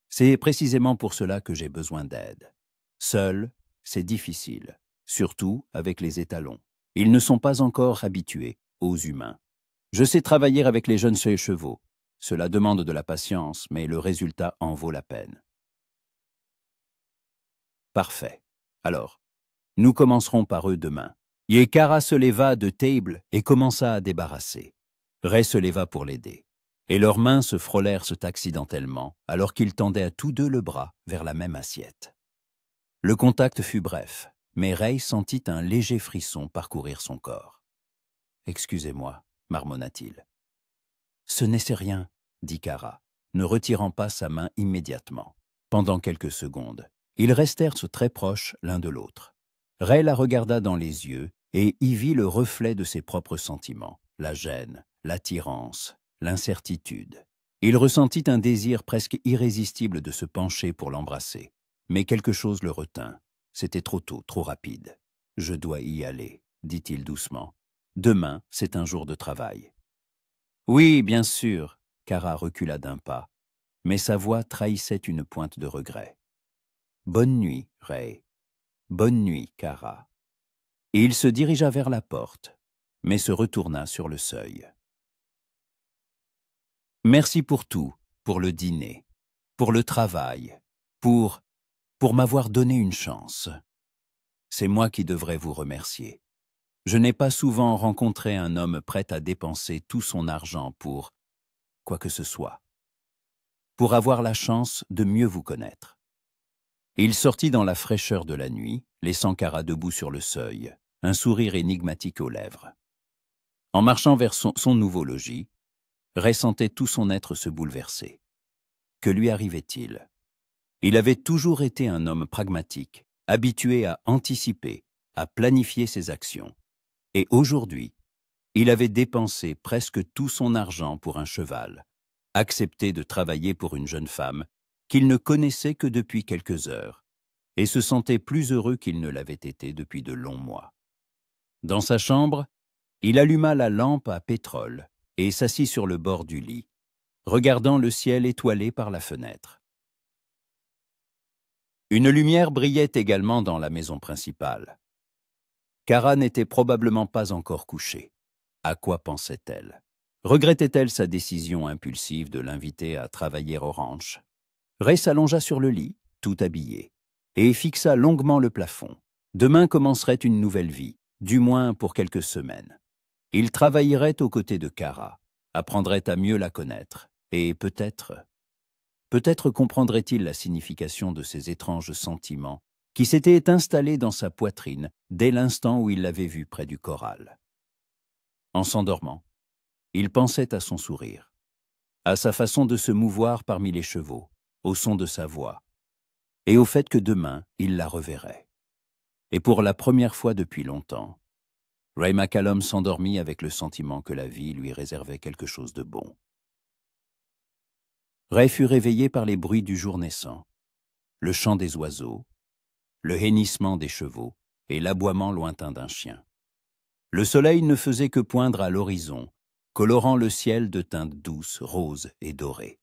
C'est précisément pour cela que j'ai besoin d'aide. Seul, c'est difficile, surtout avec les étalons. Ils ne sont pas encore habitués aux humains. Je sais travailler avec les jeunes chevaux. Cela demande de la patience, mais le résultat en vaut la peine. Parfait. Alors, nous commencerons par eux demain. Et Kara se leva de table et commença à débarrasser. Ray se leva pour l'aider. Et leurs mains se frôlèrent accidentellement, alors qu'ils tendaient à tous deux le bras vers la même assiette. Le contact fut bref, mais Ray sentit un léger frisson parcourir son corps. « Excusez-moi, » marmonna-t-il. « Ce n'est rien, » dit Kara, ne retirant pas sa main immédiatement. Pendant quelques secondes, ils restèrent très proches l'un de l'autre. Ray la regarda dans les yeux et y vit le reflet de ses propres sentiments, la gêne, l'attirance, l'incertitude. Il ressentit un désir presque irrésistible de se pencher pour l'embrasser, mais quelque chose le retint. C'était trop tôt, trop rapide. « Je dois y aller », dit-il doucement. « Demain, c'est un jour de travail. » « Oui, bien sûr », Kara recula d'un pas, mais sa voix trahissait une pointe de regret. « Bonne nuit, Ray. Bonne nuit, Kara. » Et il se dirigea vers la porte, mais se retourna sur le seuil. « Merci pour tout, pour le dîner, pour le travail, pour m'avoir donné une chance. C'est moi qui devrais vous remercier. Je n'ai pas souvent rencontré un homme prêt à dépenser tout son argent pour quoi que ce soit, pour avoir la chance de mieux vous connaître. » Il sortit dans la fraîcheur de la nuit, laissant Kara debout sur le seuil, un sourire énigmatique aux lèvres. En marchant vers son nouveau logis, Ray sentait tout son être se bouleverser. Que lui arrivait-il? Il avait toujours été un homme pragmatique, habitué à anticiper, à planifier ses actions. Et aujourd'hui, il avait dépensé presque tout son argent pour un cheval, accepté de travailler pour une jeune femme qu'il ne connaissait que depuis quelques heures, et se sentait plus heureux qu'il ne l'avait été depuis de longs mois. Dans sa chambre, il alluma la lampe à pétrole et s'assit sur le bord du lit, regardant le ciel étoilé par la fenêtre. Une lumière brillait également dans la maison principale. Kara n'était probablement pas encore couchée. À quoi pensait-elle? Regrettait-elle sa décision impulsive de l'inviter à travailler au ranch? Ray s'allongea sur le lit, tout habillé, et fixa longuement le plafond. Demain commencerait une nouvelle vie, du moins pour quelques semaines. Il travaillerait aux côtés de Kara, apprendrait à mieux la connaître, et peut-être comprendrait-il la signification de ces étranges sentiments qui s'étaient installés dans sa poitrine dès l'instant où il l'avait vue près du corral. En s'endormant, il pensait à son sourire, à sa façon de se mouvoir parmi les chevaux, au son de sa voix, et au fait que demain, il la reverrait. Et pour la première fois depuis longtemps, Ray McCallum s'endormit avec le sentiment que la vie lui réservait quelque chose de bon. Ray fut réveillé par les bruits du jour naissant, le chant des oiseaux, le hennissement des chevaux et l'aboiement lointain d'un chien. Le soleil ne faisait que poindre à l'horizon, colorant le ciel de teintes douces, roses et dorées.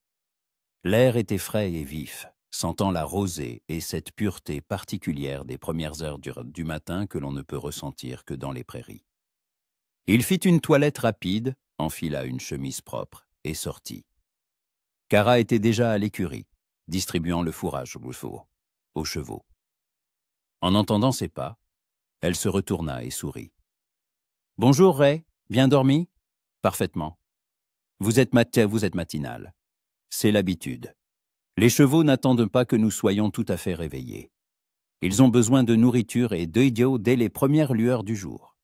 L'air était frais et vif, sentant la rosée et cette pureté particulière des premières heures du matin que l'on ne peut ressentir que dans les prairies. Il fit une toilette rapide, enfila une chemise propre et sortit. Kara était déjà à l'écurie, distribuant le fourrage aux chevaux. En entendant ses pas, elle se retourna et sourit. « Bonjour, Ray. Bien dormi ?»« Parfaitement. Vous êtes matinal. C'est l'habitude. Les chevaux n'attendent pas que nous soyons tout à fait réveillés. Ils ont besoin de nourriture et d'eau dès les premières lueurs du jour. »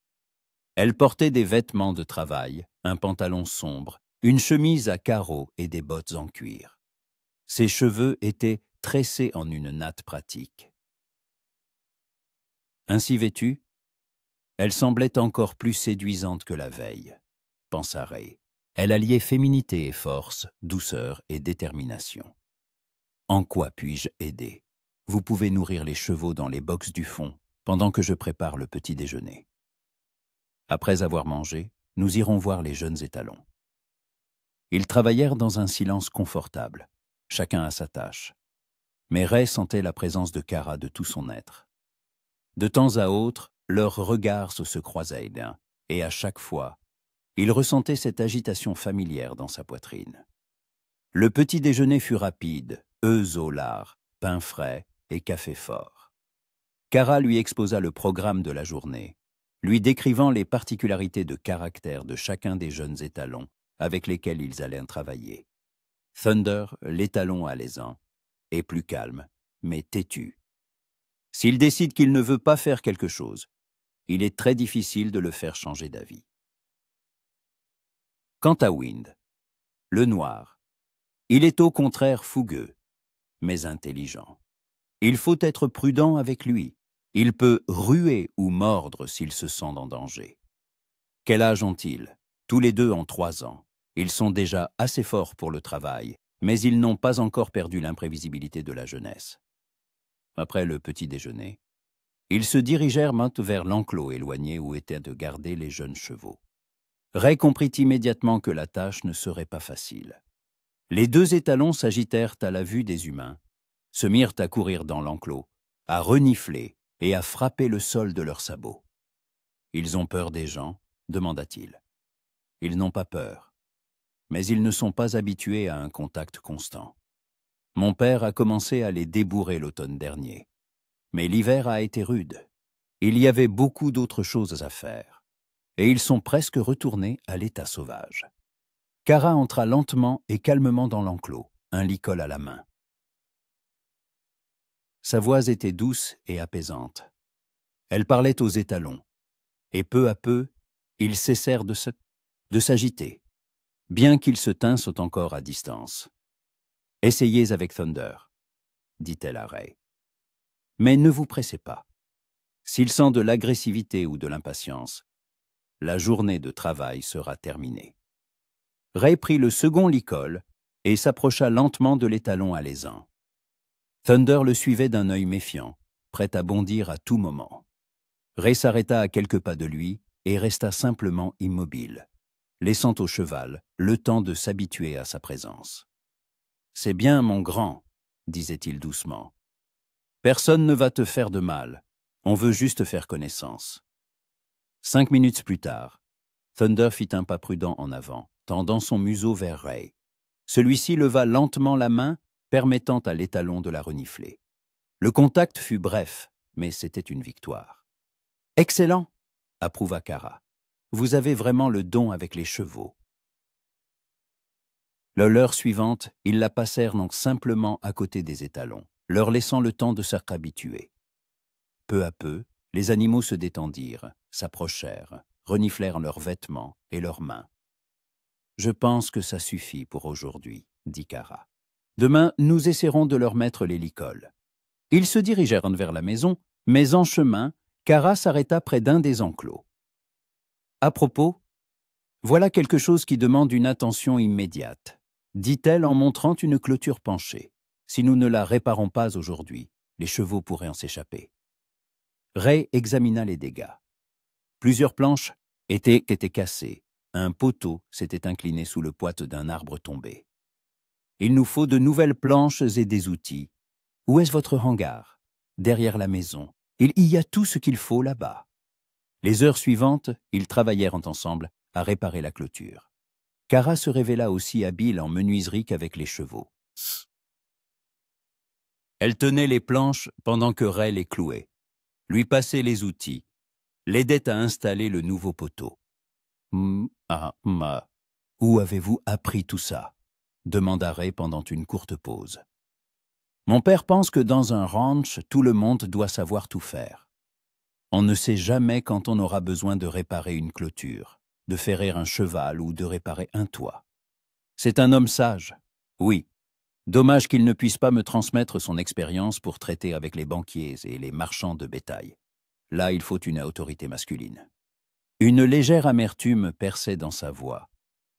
Elle portait des vêtements de travail, un pantalon sombre, une chemise à carreaux et des bottes en cuir. Ses cheveux étaient tressés en une natte pratique. Ainsi vêtue, elle semblait encore plus séduisante que la veille, pensa Ray. Elle alliait féminité et force, douceur et détermination. « En quoi puis-je aider? Vous pouvez nourrir les chevaux dans les boxes du fond, pendant que je prépare le petit déjeuner. Après avoir mangé, nous irons voir les jeunes étalons. » Ils travaillèrent dans un silence confortable, chacun à sa tâche. Mais Ray sentait la présence de Kara de tout son être. De temps à autre, leurs regards se croisaient, et à chaque fois, il ressentait cette agitation familière dans sa poitrine. Le petit déjeuner fut rapide, œufs au lard, pain frais et café fort. Kara lui exposa le programme de la journée, lui décrivant les particularités de caractère de chacun des jeunes étalons avec lesquels ils allaient travailler. Thunder, l'étalon alezan, est plus calme, mais têtu. S'il décide qu'il ne veut pas faire quelque chose, il est très difficile de le faire changer d'avis. Quant à Wind, le noir, il est au contraire fougueux, mais intelligent. Il faut être prudent avec lui. Il peut ruer ou mordre s'il se sent en danger. Quel âge ont-ils? Tous les deux ont 3 ans. Ils sont déjà assez forts pour le travail, mais ils n'ont pas encore perdu l'imprévisibilité de la jeunesse. Après le petit déjeuner, ils se dirigèrent vers l'enclos éloigné où étaient de garder les jeunes chevaux. Ray comprit immédiatement que la tâche ne serait pas facile. Les 2 étalons s'agitèrent à la vue des humains, se mirent à courir dans l'enclos, à renifler et à frapper le sol de leurs sabots. « Ils ont peur des gens ?» demanda-t-il. « Ils n'ont pas peur, mais ils ne sont pas habitués à un contact constant. Mon père a commencé à les débourrer l'automne dernier, mais l'hiver a été rude. Il y avait beaucoup d'autres choses à faire, et ils sont presque retournés à l'état sauvage. » Kara entra lentement et calmement dans l'enclos, un licol à la main. Sa voix était douce et apaisante. Elle parlait aux étalons, et peu à peu, ils cessèrent de s'agiter, bien qu'ils se tinssent encore à distance. « Essayez avec Thunder, » dit-elle à Ray. « Mais ne vous pressez pas. S'il sent de l'agressivité ou de l'impatience, la journée de travail sera terminée. » Ray prit le second licol et s'approcha lentement de l'étalon alezan. Thunder le suivait d'un œil méfiant, prêt à bondir à tout moment. Ray s'arrêta à quelques pas de lui et resta simplement immobile, laissant au cheval le temps de s'habituer à sa présence. « C'est bien, mon grand, » disait-il doucement. « Personne ne va te faire de mal, on veut juste faire connaissance. » 5 minutes plus tard, Thunder fit un pas prudent en avant, tendant son museau vers Ray. Celui-ci leva lentement la main, permettant à l'étalon de la renifler. Le contact fut bref, mais c'était une victoire. « Excellent !» approuva Kara. « Vous avez vraiment le don avec les chevaux. » L'heure suivante, ils la passèrent donc simplement à côté des étalons, leur laissant le temps de s'habituer. Peu à peu, les animaux se détendirent, s'approchèrent, reniflèrent leurs vêtements et leurs mains. « Je pense que ça suffit pour aujourd'hui, » dit Kara. « Demain, nous essaierons de leur mettre les licoles. » Ils se dirigèrent vers la maison, mais en chemin, Kara s'arrêta près d'un des enclos. « À propos, voilà quelque chose qui demande une attention immédiate, » dit-elle en montrant une clôture penchée. « Si nous ne la réparons pas aujourd'hui, les chevaux pourraient en s'échapper. » Ray examina les dégâts. Plusieurs planches étaient cassées. Un poteau s'était incliné sous le poids d'un arbre tombé. « Il nous faut de nouvelles planches et des outils. Où est-ce votre hangar? Derrière la maison. Il y a tout ce qu'il faut là-bas. » Les heures suivantes, ils travaillèrent ensemble à réparer la clôture. Kara se révéla aussi habile en menuiserie qu'avec les chevaux. Elle tenait les planches pendant que Ray les clouait, lui passait les outils, l'aidait à installer le nouveau poteau. « Où avez-vous appris tout ça ?» demanda Ray pendant une courte pause. « Mon père pense que dans un ranch, tout le monde doit savoir tout faire. On ne sait jamais quand on aura besoin de réparer une clôture, de ferrer un cheval ou de réparer un toit. C'est un homme sage, oui. Dommage qu'il ne puisse pas me transmettre son expérience pour traiter avec les banquiers et les marchands de bétail. Là, il faut une autorité masculine. » Une légère amertume perçait dans sa voix,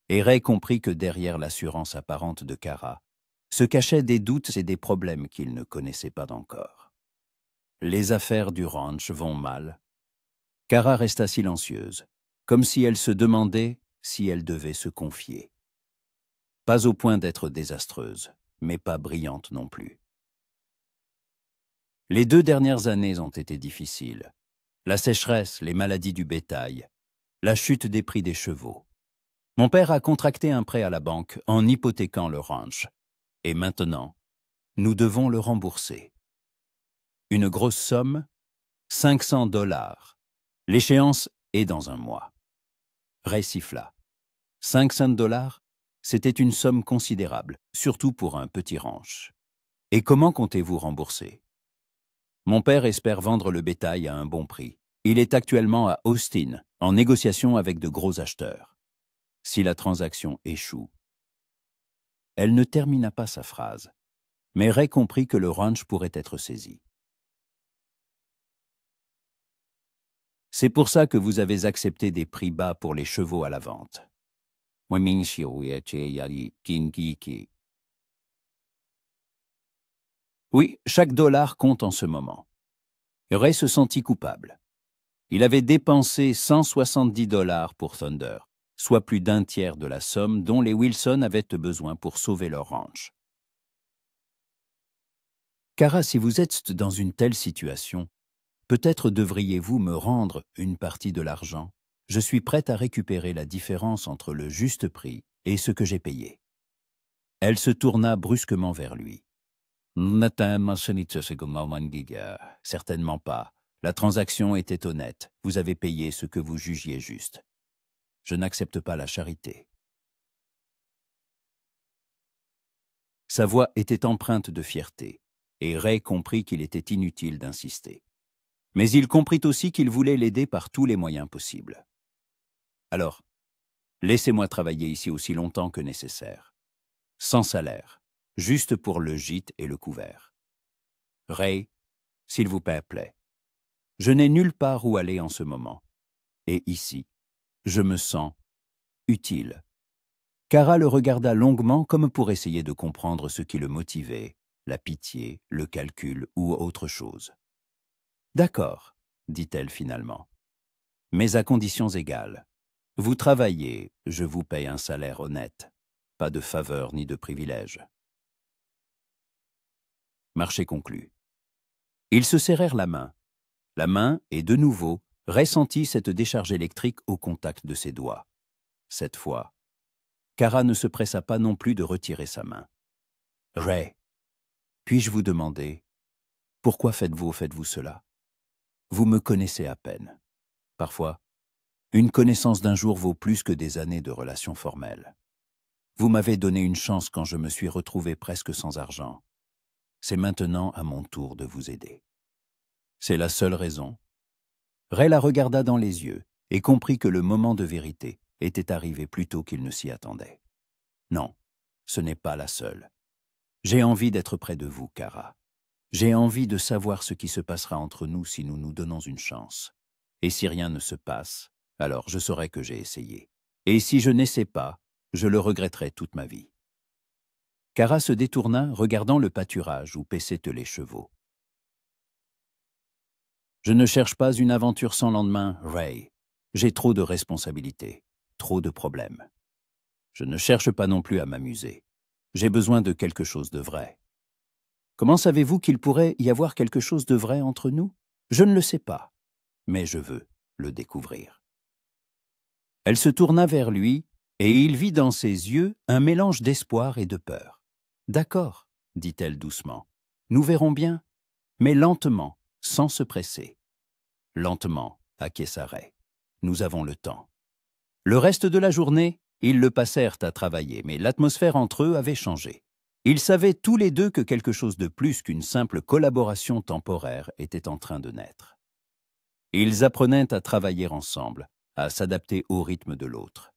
et Ray comprit que derrière l'assurance apparente de Kara se cachaient des doutes et des problèmes qu'il ne connaissait pas encore. Les affaires du ranch vont mal. Kara resta silencieuse, comme si elle se demandait si elle devait se confier. Pas au point d'être désastreuse, mais pas brillante non plus. Les 2 dernières années ont été difficiles. La sécheresse, les maladies du bétail, la chute des prix des chevaux. Mon père a contracté un prêt à la banque en hypothéquant le ranch. Et maintenant, nous devons le rembourser. Une grosse somme, $500. L'échéance est dans un mois. Ray siffla. $500, c'était une somme considérable, surtout pour un petit ranch. Et comment comptez-vous rembourser? Mon père espère vendre le bétail à un bon prix. Il est actuellement à Austin, en négociation avec de gros acheteurs. Si la transaction échoue... Elle ne termina pas sa phrase, mais Ray comprit que le ranch pourrait être saisi. C'est pour ça que vous avez accepté des prix bas pour les chevaux à la vente. Oui, chaque dollar compte en ce moment. Ray se sentit coupable. Il avait dépensé 170 dollars pour Thunder, soit plus d'un tiers de la somme dont les Wilson avaient besoin pour sauver leur ranch. Kara, si vous êtes dans une telle situation, peut-être devriez-vous me rendre une partie de l'argent. Je suis prête à récupérer la différence entre le juste prix et ce que j'ai payé. Elle se tourna brusquement vers lui. Certainement pas. La transaction était honnête. Vous avez payé ce que vous jugiez juste. Je n'accepte pas la charité. Sa voix était empreinte de fierté, et Ray comprit qu'il était inutile d'insister. Mais il comprit aussi qu'il voulait l'aider par tous les moyens possibles. Alors, laissez-moi travailler ici aussi longtemps que nécessaire. Sans salaire, juste pour le gîte et le couvert. Ray, s'il vous plaît, je n'ai nulle part où aller en ce moment. Et ici, je me sens utile. Kara le regarda longuement comme pour essayer de comprendre ce qui le motivait, la pitié, le calcul ou autre chose. « D'accord, dit-elle finalement, mais à conditions égales. Vous travaillez, je vous paye un salaire honnête, pas de faveur ni de privilèges. » Marché conclu. Ils se serrèrent la main, et de nouveau, Ray sentit cette décharge électrique au contact de ses doigts. Cette fois, Kara ne se pressa pas non plus de retirer sa main. « Ray, puis-je vous demander, pourquoi faites-vous cela? Vous me connaissez à peine. Parfois, une connaissance d'un jour vaut plus que des années de relations formelles. Vous m'avez donné une chance quand je me suis retrouvé presque sans argent. C'est maintenant à mon tour de vous aider. C'est la seule raison. » Ray la regarda dans les yeux et comprit que le moment de vérité était arrivé plus tôt qu'il ne s'y attendait. « Non, ce n'est pas la seule. J'ai envie d'être près de vous, Kara. J'ai envie de savoir ce qui se passera entre nous si nous nous donnons une chance. Et si rien ne se passe, alors je saurai que j'ai essayé. Et si je n'essaie pas, je le regretterai toute ma vie. » Kara se détourna, regardant le pâturage où paissaient les chevaux. « Je ne cherche pas une aventure sans lendemain, Ray. J'ai trop de responsabilités, trop de problèmes. Je ne cherche pas non plus à m'amuser. J'ai besoin de quelque chose de vrai. » « Comment savez-vous qu'il pourrait y avoir quelque chose de vrai entre nous? Je ne le sais pas, mais je veux le découvrir. » Elle se tourna vers lui, et il vit dans ses yeux un mélange d'espoir et de peur. « D'accord, dit-elle doucement. Nous verrons bien, mais lentement, sans se presser. » « Lentement, acquiesça Ray. Nous avons le temps. » Le reste de la journée, ils le passèrent à travailler, mais l'atmosphère entre eux avait changé. Ils savaient tous les deux que quelque chose de plus qu'une simple collaboration temporaire était en train de naître. Ils apprenaient à travailler ensemble, à s'adapter au rythme de l'autre.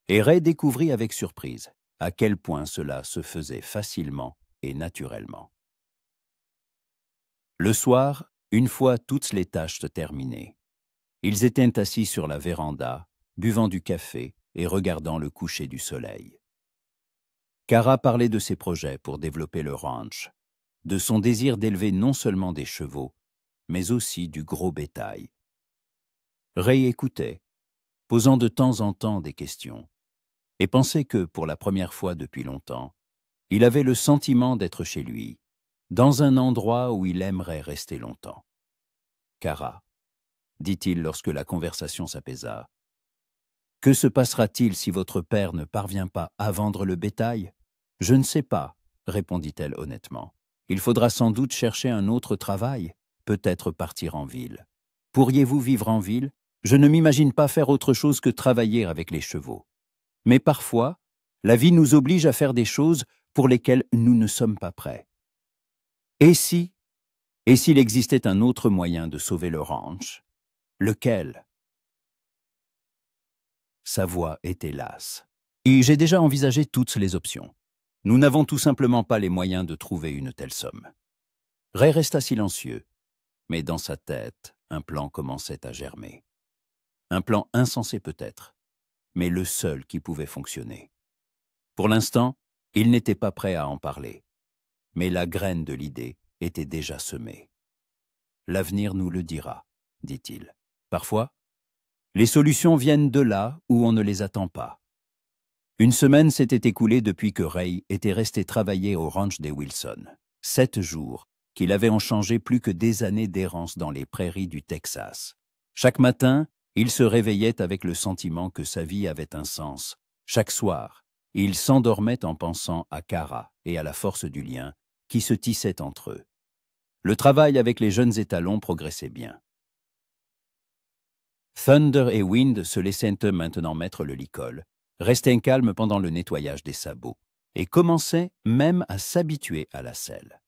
Et Ray découvrit avec surprise à quel point cela se faisait facilement et naturellement. Le soir, une fois toutes les tâches terminées, ils étaient assis sur la véranda, buvant du café et regardant le coucher du soleil. Kara parlait de ses projets pour développer le ranch, de son désir d'élever non seulement des chevaux, mais aussi du gros bétail. Ray écoutait, posant de temps en temps des questions, et pensait que, pour la première fois depuis longtemps, il avait le sentiment d'être chez lui, dans un endroit où il aimerait rester longtemps. « Kara, » dit-il lorsque la conversation s'apaisa, « que se passera-t-il si votre père ne parvient pas à vendre le bétail? » « Je ne sais pas, » répondit-elle honnêtement. « Il faudra sans doute chercher un autre travail, peut-être partir en ville. Pourriez-vous vivre en ville? Je ne m'imagine pas faire autre chose que travailler avec les chevaux. Mais parfois, la vie nous oblige à faire des choses pour lesquelles nous ne sommes pas prêts. Et s'il existait un autre moyen de sauver le ranch? Lequel? » Sa voix était lasse. « Et j'ai déjà envisagé toutes les options. Nous n'avons tout simplement pas les moyens de trouver une telle somme. » Ray resta silencieux, mais dans sa tête, un plan commençait à germer. Un plan insensé peut-être, mais le seul qui pouvait fonctionner. Pour l'instant, il n'était pas prêt à en parler, mais la graine de l'idée était déjà semée. « L'avenir nous le dira, » dit-il. Parfois, les solutions viennent de là où on ne les attend pas. Une semaine s'était écoulée depuis que Ray était resté travailler au ranch des Wilson. 7 jours qu'il avait en changé plus que des années d'errance dans les prairies du Texas. Chaque matin, il se réveillait avec le sentiment que sa vie avait un sens. Chaque soir, il s'endormait en pensant à Kara et à la force du lien qui se tissait entre eux. Le travail avec les jeunes étalons progressait bien. Thunder et Wind se laissaient maintenant mettre le licol, restaient calmes pendant le nettoyage des sabots et commençaient même à s'habituer à la selle.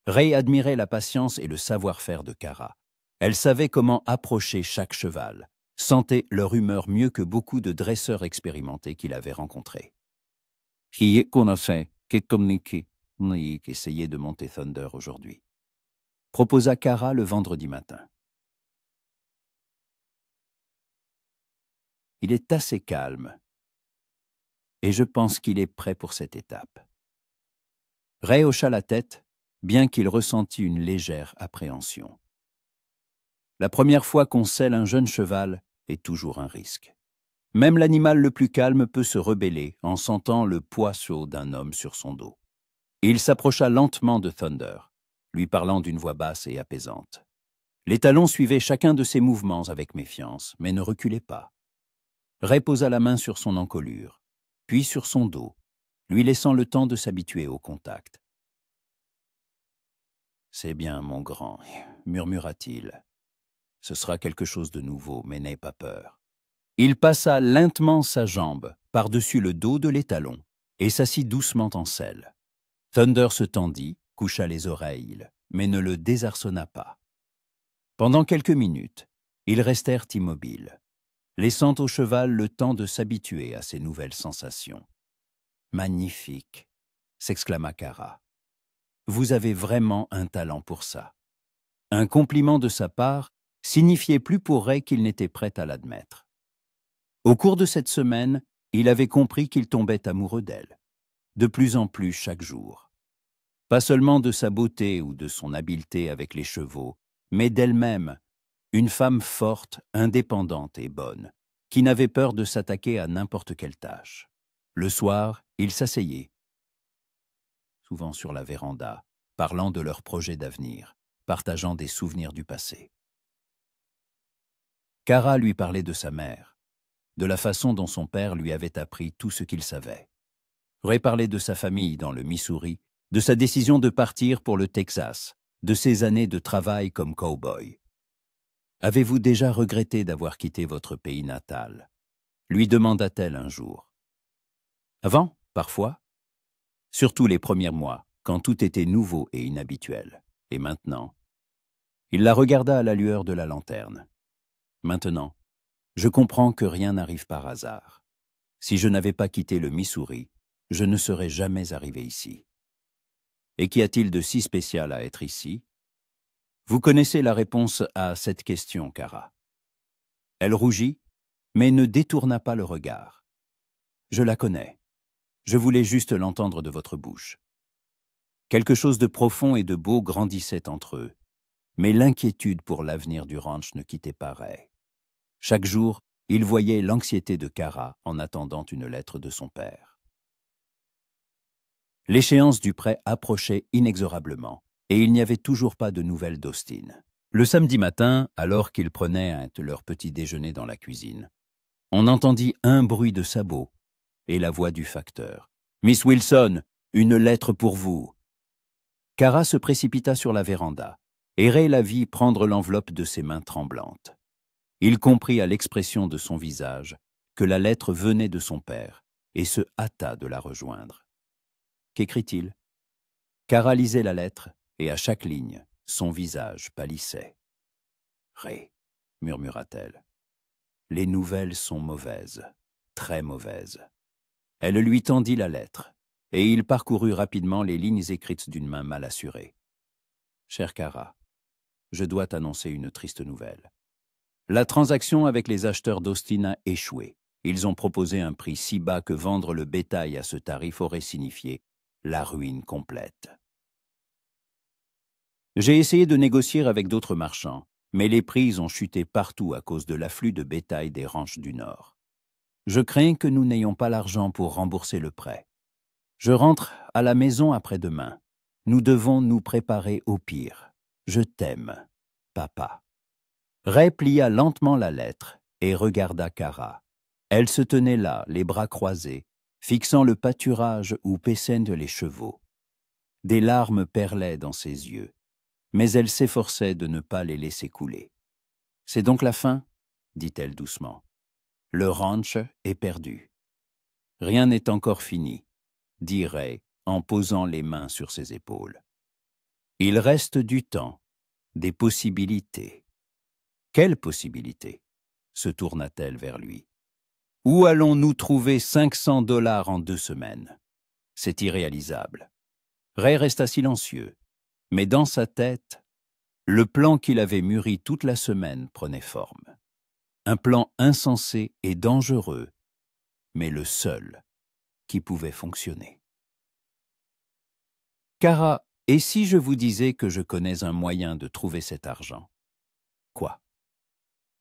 Ray admirait la patience et le savoir-faire de Kara. Elle savait comment approcher chaque cheval, sentait leur humeur mieux que beaucoup de dresseurs expérimentés qu'il avait rencontrés. « Qui est qu'on a fait, qui communiqué, qui essayait de monter Thunder aujourd'hui ?» proposa Kara le vendredi matin. « Il est assez calme, et je pense qu'il est prêt pour cette étape. » Ray hocha la tête, bien qu'il ressentît une légère appréhension. La première fois qu'on selle un jeune cheval est toujours un risque. Même l'animal le plus calme peut se rebeller en sentant le poids chaud d'un homme sur son dos. Il s'approcha lentement de Thunder, lui parlant d'une voix basse et apaisante. L'étalon suivait chacun de ses mouvements avec méfiance, mais ne reculait pas. Ray posa la main sur son encolure, puis sur son dos, lui laissant le temps de s'habituer au contact. « C'est bien, mon grand, » murmura-t-il. « Ce sera quelque chose de nouveau, mais n'aie pas peur. » Il passa lentement sa jambe par-dessus le dos de l'étalon et s'assit doucement en selle. Thunder se tendit, coucha les oreilles, mais ne le désarçonna pas. Pendant quelques minutes, ils restèrent immobiles, laissant au cheval le temps de s'habituer à ces nouvelles sensations. « Magnifique !» s'exclama Kara. « Vous avez vraiment un talent pour ça. » Un compliment de sa part signifiait plus pour Ray qu'il n'était prêt à l'admettre. Au cours de cette semaine, il avait compris qu'il tombait amoureux d'elle, de plus en plus chaque jour. Pas seulement de sa beauté ou de son habileté avec les chevaux, mais d'elle-même, une femme forte, indépendante et bonne, qui n'avait peur de s'attaquer à n'importe quelle tâche. Le soir, ils s'asseyaient, souvent sur la véranda, parlant de leurs projets d'avenir, partageant des souvenirs du passé. Kara lui parlait de sa mère, de la façon dont son père lui avait appris tout ce qu'il savait. Ray parlait de sa famille dans le Missouri, de sa décision de partir pour le Texas, de ses années de travail comme cow-boy. « Avez-vous déjà regretté d'avoir quitté votre pays natal ?» lui demanda-t-elle un jour. « Avant, parfois. Surtout les premiers mois, quand tout était nouveau et inhabituel. Et maintenant ?» Il la regarda à la lueur de la lanterne. « Maintenant, je comprends que rien n'arrive par hasard. Si je n'avais pas quitté le Missouri, je ne serais jamais arrivé ici. Et qu'y a-t-il de si spécial à être ici? Vous connaissez la réponse à cette question, Kara. » Elle rougit, mais ne détourna pas le regard. « Je la connais. Je voulais juste l'entendre de votre bouche. » Quelque chose de profond et de beau grandissait entre eux, mais l'inquiétude pour l'avenir du ranch ne quittait pas Ray. Chaque jour, il voyait l'anxiété de Kara en attendant une lettre de son père. L'échéance du prêt approchait inexorablement, et il n'y avait toujours pas de nouvelles d'Austin. Le samedi matin, alors qu'ils prenaient leur petit déjeuner dans la cuisine, on entendit un bruit de sabots et la voix du facteur. « Miss Wilson, une lettre pour vous !» Kara se précipita sur la véranda, et Ray la vit prendre l'enveloppe de ses mains tremblantes. Il comprit à l'expression de son visage que la lettre venait de son père et se hâta de la rejoindre. Qu'écrit-il? Kara lisait la lettre et à chaque ligne, son visage pâlissait. « Ray, » murmura-t-elle, « les nouvelles sont mauvaises, très mauvaises. » Elle lui tendit la lettre. et il parcourut rapidement les lignes écrites d'une main mal assurée. « Cher Kara, je dois t'annoncer une triste nouvelle. La transaction avec les acheteurs d'Austin a échoué. Ils ont proposé un prix si bas que vendre le bétail à ce tarif aurait signifié la ruine complète. J'ai essayé de négocier avec d'autres marchands, mais les prix ont chuté partout à cause de l'afflux de bétail des ranchs du Nord. Je crains que nous n'ayons pas l'argent pour rembourser le prêt. Je rentre à la maison après-demain. Nous devons nous préparer au pire. Je t'aime, papa. » Ray plia lentement la lettre et regarda Kara. Elle se tenait là, les bras croisés, fixant le pâturage où paissaient les chevaux. Des larmes perlaient dans ses yeux, mais elle s'efforçait de ne pas les laisser couler. « C'est donc la fin ?» dit-elle doucement. « Le ranch est perdu. »« Rien n'est encore fini, » dit Ray en posant les mains sur ses épaules. « Il reste du temps, des possibilités. » « Quelle possibilité ?» se tourna-t-elle vers lui. « Où allons-nous trouver 500 $ en 2 semaines? C'est irréalisable. » Ray resta silencieux, mais dans sa tête, le plan qu'il avait mûri toute la semaine prenait forme. Un plan insensé et dangereux, mais le seul qui pouvait fonctionner. « Kara, et si je vous disais que je connais un moyen de trouver cet argent? » « Quoi ?»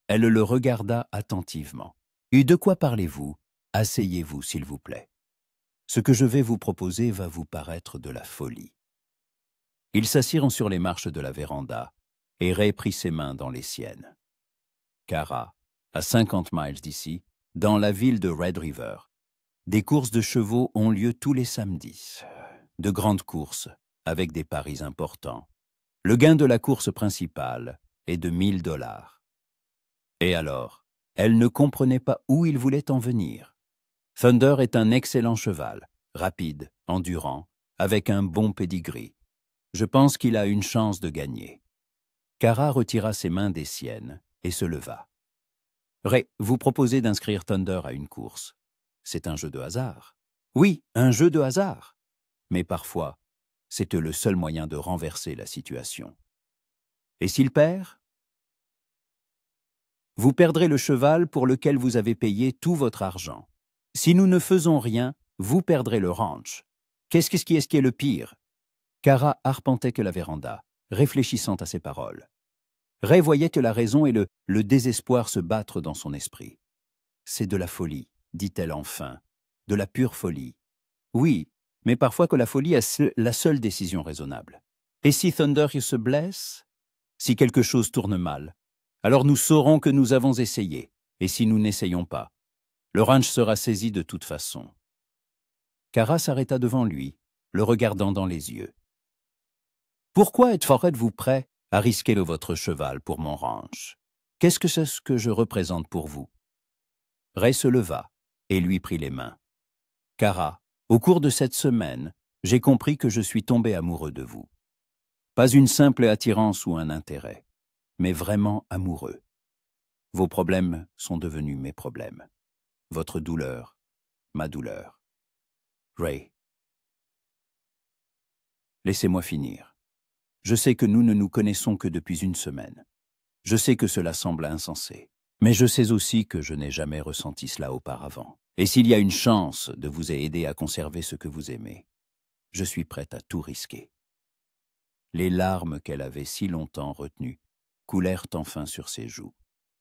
Elle le regarda attentivement. « Et de quoi parlez-vous? Asseyez-vous, s'il vous plaît. Ce que je vais vous proposer va vous paraître de la folie. » Ils s'assirent sur les marches de la véranda, et Ray prit ses mains dans les siennes. « Kara, à 50 miles d'ici, dans la ville de Red River, des courses de chevaux ont lieu tous les samedis. De grandes courses, avec des paris importants. Le gain de la course principale est de 1000 $. Et alors, elle ne comprenait pas où il voulait en venir. Thunder est un excellent cheval, rapide, endurant, avec un bon pedigree. Je pense qu'il a une chance de gagner. » Kara retira ses mains des siennes et se leva. « Ray, vous proposez d'inscrire Thunder à une course. C'est un jeu de hasard. » »« Oui, un jeu de hasard. Mais parfois, c'est le seul moyen de renverser la situation. » »« Et s'il perd ? » ?»« Vous perdrez le cheval pour lequel vous avez payé tout votre argent. Si nous ne faisons rien, vous perdrez le ranch. Qu'est-ce qui est le pire ?» Kara arpentait que la véranda, réfléchissant à ses paroles. Ray voyait que la raison et le désespoir se battre dans son esprit. « C'est de la folie, » dit-elle enfin, « de la pure folie. Oui, mais parfois que la folie est la seule décision raisonnable. Et si Thunder se blesse? Si quelque chose tourne mal? Alors nous saurons que nous avons essayé, et si nous n'essayons pas, le ranch sera saisi de toute façon. » Kara s'arrêta devant lui, le regardant dans les yeux. « Pourquoi êtes-vous prêt à risquer votre cheval pour mon ranch? Qu'est-ce que c'est ce que je représente pour vous? » Ray se leva et lui prit les mains. « Kara, au cours de cette semaine, j'ai compris que je suis tombé amoureux de vous. Pas une simple attirance ou un intérêt, mais vraiment amoureux. Vos problèmes sont devenus mes problèmes. Votre douleur, ma douleur. Ray. Laissez-moi finir. Je sais que nous ne nous connaissons que depuis une semaine. Je sais que cela semble insensé, mais je sais aussi que je n'ai jamais ressenti cela auparavant. Et s'il y a une chance de vous aider à conserver ce que vous aimez, je suis prête à tout risquer. » Les larmes qu'elle avait si longtemps retenues coulèrent enfin sur ses joues.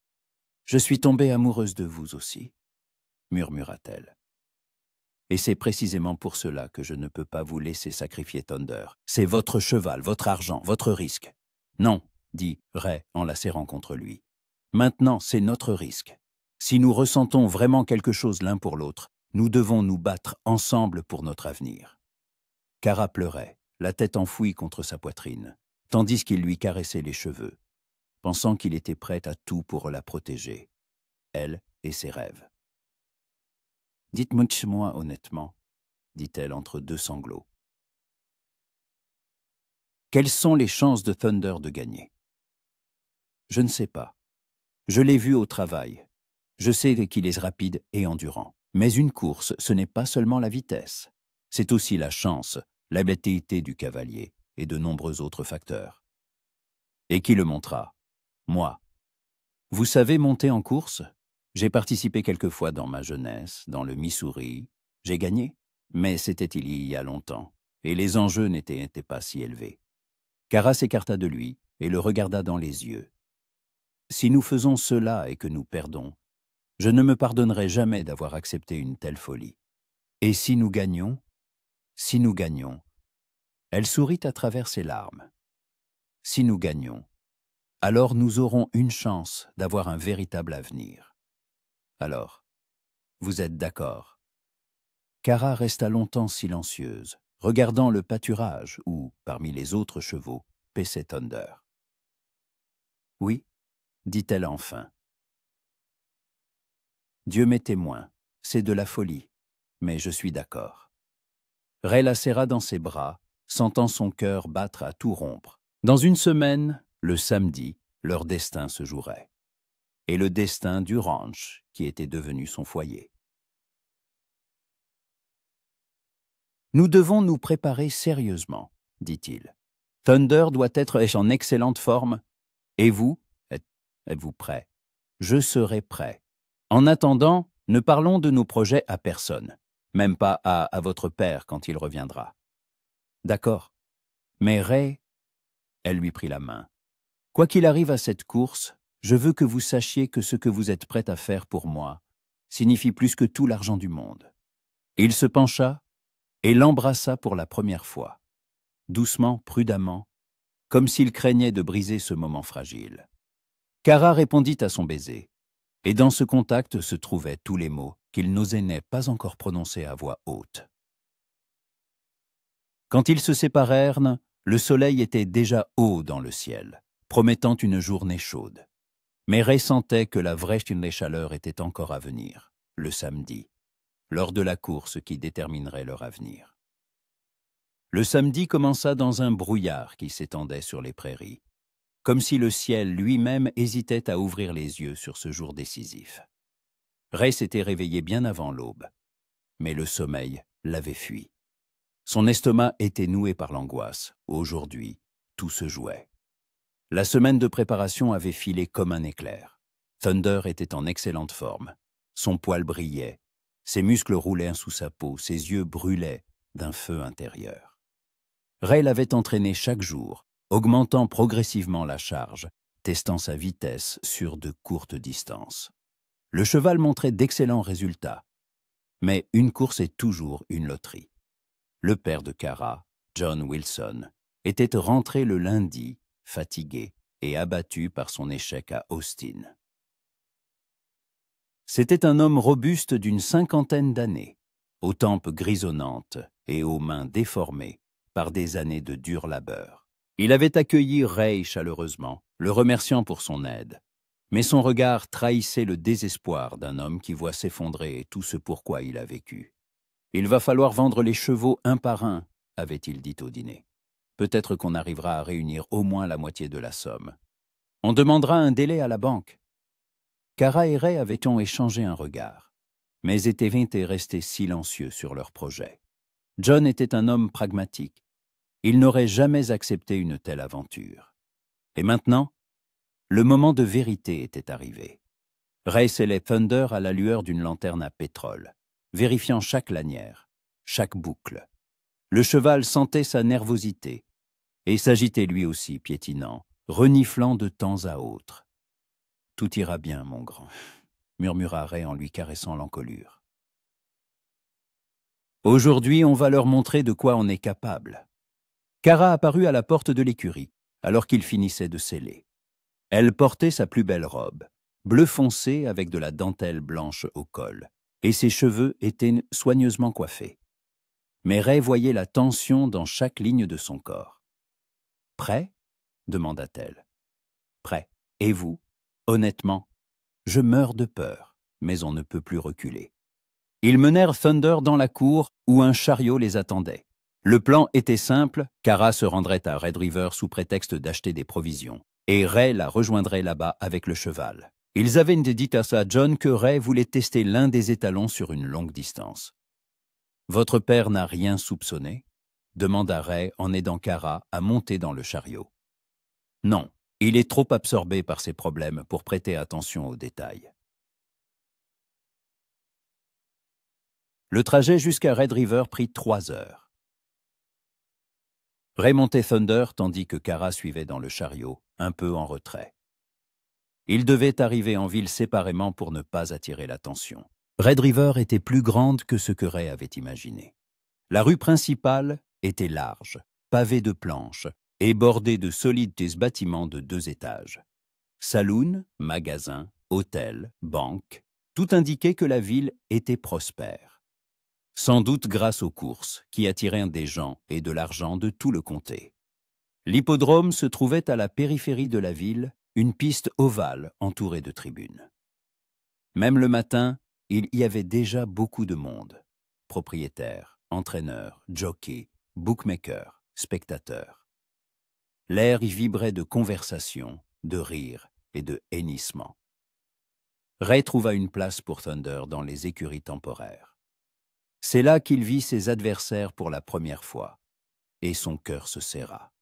« Je suis tombée amoureuse de vous aussi, » murmura-t-elle. « Et c'est précisément pour cela que je ne peux pas vous laisser sacrifier Thunder. C'est votre cheval, votre argent, votre risque. »« Non, » dit Ray en la serrant contre lui. « Maintenant, c'est notre risque. Si nous ressentons vraiment quelque chose l'un pour l'autre, nous devons nous battre ensemble pour notre avenir. » Kara pleurait, la tête enfouie contre sa poitrine, tandis qu'il lui caressait les cheveux, pensant qu'il était prêt à tout pour la protéger, elle et ses rêves. « Dites-moi honnêtement, » dit-elle entre deux sanglots. « Quelles sont les chances de Thunder de gagner? » « Je ne sais pas. Je l'ai vu au travail. Je sais qu'il est rapide et endurant. Mais une course, ce n'est pas seulement la vitesse. c'est aussi la chance, l'habileté du cavalier et de nombreux autres facteurs. Et qui le montra? Moi. Vous savez monter en course? J'ai participé quelquefois dans ma jeunesse, dans le Missouri. J'ai gagné, mais c'était il y a longtemps, et les enjeux n'étaient pas si élevés. Kara s'écarta de lui et le regarda dans les yeux. Si nous faisons cela et que nous perdons, je ne me pardonnerai jamais d'avoir accepté une telle folie. Et si nous gagnons? Si nous gagnons. Elle sourit à travers ses larmes. Si nous gagnons, alors nous aurons une chance d'avoir un véritable avenir. Alors, vous êtes d'accord? Kara resta longtemps silencieuse, regardant le pâturage où, parmi les autres chevaux, paissait Thunder. Oui, dit-elle enfin. Dieu m'est témoin, c'est de la folie, mais je suis d'accord. Ray la serra dans ses bras, sentant son cœur battre à tout rompre. Dans une semaine, le samedi, leur destin se jouerait. Et le destin du ranch qui était devenu son foyer. Nous devons nous préparer sérieusement, dit-il. Thunder doit être en excellente forme. Et vous, êtes-vous prêt? Je serai prêt. En attendant, ne parlons de nos projets à personne, même pas à votre père quand il reviendra. D'accord. Mais Ray, elle lui prit la main. Quoi qu'il arrive à cette course, je veux que vous sachiez que ce que vous êtes prête à faire pour moi signifie plus que tout l'argent du monde. Il se pencha et l'embrassa pour la première fois, doucement, prudemment, comme s'il craignait de briser ce moment fragile. Kara répondit à son baiser, et dans ce contact se trouvaient tous les mots qu'il n'osait pas encore prononcer à voix haute. Quand ils se séparèrent, le soleil était déjà haut dans le ciel, promettant une journée chaude. Mais Ray sentait que la vraie chaleur était encore à venir, le samedi, lors de la course qui déterminerait leur avenir. Le samedi commença dans un brouillard qui s'étendait sur les prairies, comme si le ciel lui-même hésitait à ouvrir les yeux sur ce jour décisif. Ray s'était réveillé bien avant l'aube, mais le sommeil l'avait fui. Son estomac était noué par l'angoisse. Aujourd'hui, tout se jouait. La semaine de préparation avait filé comme un éclair. Thunder était en excellente forme. Son poil brillait, ses muscles roulaient sous sa peau, ses yeux brûlaient d'un feu intérieur. Ray l'avait entraîné chaque jour, augmentant progressivement la charge, testant sa vitesse sur de courtes distances. Le cheval montrait d'excellents résultats, mais une course est toujours une loterie. Le père de Kara, John Wilson, était rentré le lundi, fatigué et abattu par son échec à Austin. C'était un homme robuste d'une 50aine d'années, aux tempes grisonnantes et aux mains déformées par des années de dur labeur. Il avait accueilli Ray chaleureusement, le remerciant pour son aide, mais son regard trahissait le désespoir d'un homme qui voit s'effondrer tout ce pourquoi il a vécu. « Il va falloir vendre les chevaux un par un », avait-il dit au dîner. « Peut-être qu'on arrivera à réunir au moins la moitié de la somme. On demandera un délai à la banque. » Kara et Ray avaient échangé un regard, mais étaient restés silencieux sur leur projet. John était un homme pragmatique. Il n'aurait jamais accepté une telle aventure. Et maintenant, le moment de vérité était arrivé. Ray scellait Thunder à la lueur d'une lanterne à pétrole, vérifiant chaque lanière, chaque boucle. Le cheval sentait sa nervosité et s'agitait lui aussi, piétinant, reniflant de temps à autre. « Tout ira bien, mon grand », murmura Ray en lui caressant l'encolure. « Aujourd'hui, on va leur montrer de quoi on est capable. » Kara apparut à la porte de l'écurie, alors qu'il finissait de seller. Elle portait sa plus belle robe, bleu foncé avec de la dentelle blanche au col, et ses cheveux étaient soigneusement coiffés. Mais Ray voyait la tension dans chaque ligne de son corps. « Prêt ?» demanda-t-elle. « Prêt. Et vous ? Honnêtement, je meurs de peur, mais on ne peut plus reculer. » Ils menèrent Thunder dans la cour où un chariot les attendait. Le plan était simple, Kara se rendrait à Red River sous prétexte d'acheter des provisions, et Ray la rejoindrait là-bas avec le cheval. Ils avaient dit à John que Ray voulait tester l'un des étalons sur une longue distance. Votre père n'a rien soupçonné? Demanda Ray en aidant Kara à monter dans le chariot. Non, il est trop absorbé par ses problèmes pour prêter attention aux détails. Le trajet jusqu'à Red River prit 3 heures. Ray montait Thunder tandis que Kara suivait dans le chariot, un peu en retrait. Ils devaient arriver en ville séparément pour ne pas attirer l'attention. Red River était plus grande que ce que Ray avait imaginé. La rue principale était large, pavée de planches et bordée de solides bâtiments de 2 étages. Saloons, magasins, hôtels, banques, tout indiquait que la ville était prospère. Sans doute grâce aux courses qui attiraient des gens et de l'argent de tout le comté. L'hippodrome se trouvait à la périphérie de la ville, une piste ovale entourée de tribunes. Même le matin, il y avait déjà beaucoup de monde. Propriétaires, entraîneurs, jockeys, bookmakers, spectateurs. L'air y vibrait de conversation, de rires et de hennissements. Ray trouva une place pour Thunder dans les écuries temporaires. C'est là qu'il vit ses adversaires pour la première fois, et son cœur se serra.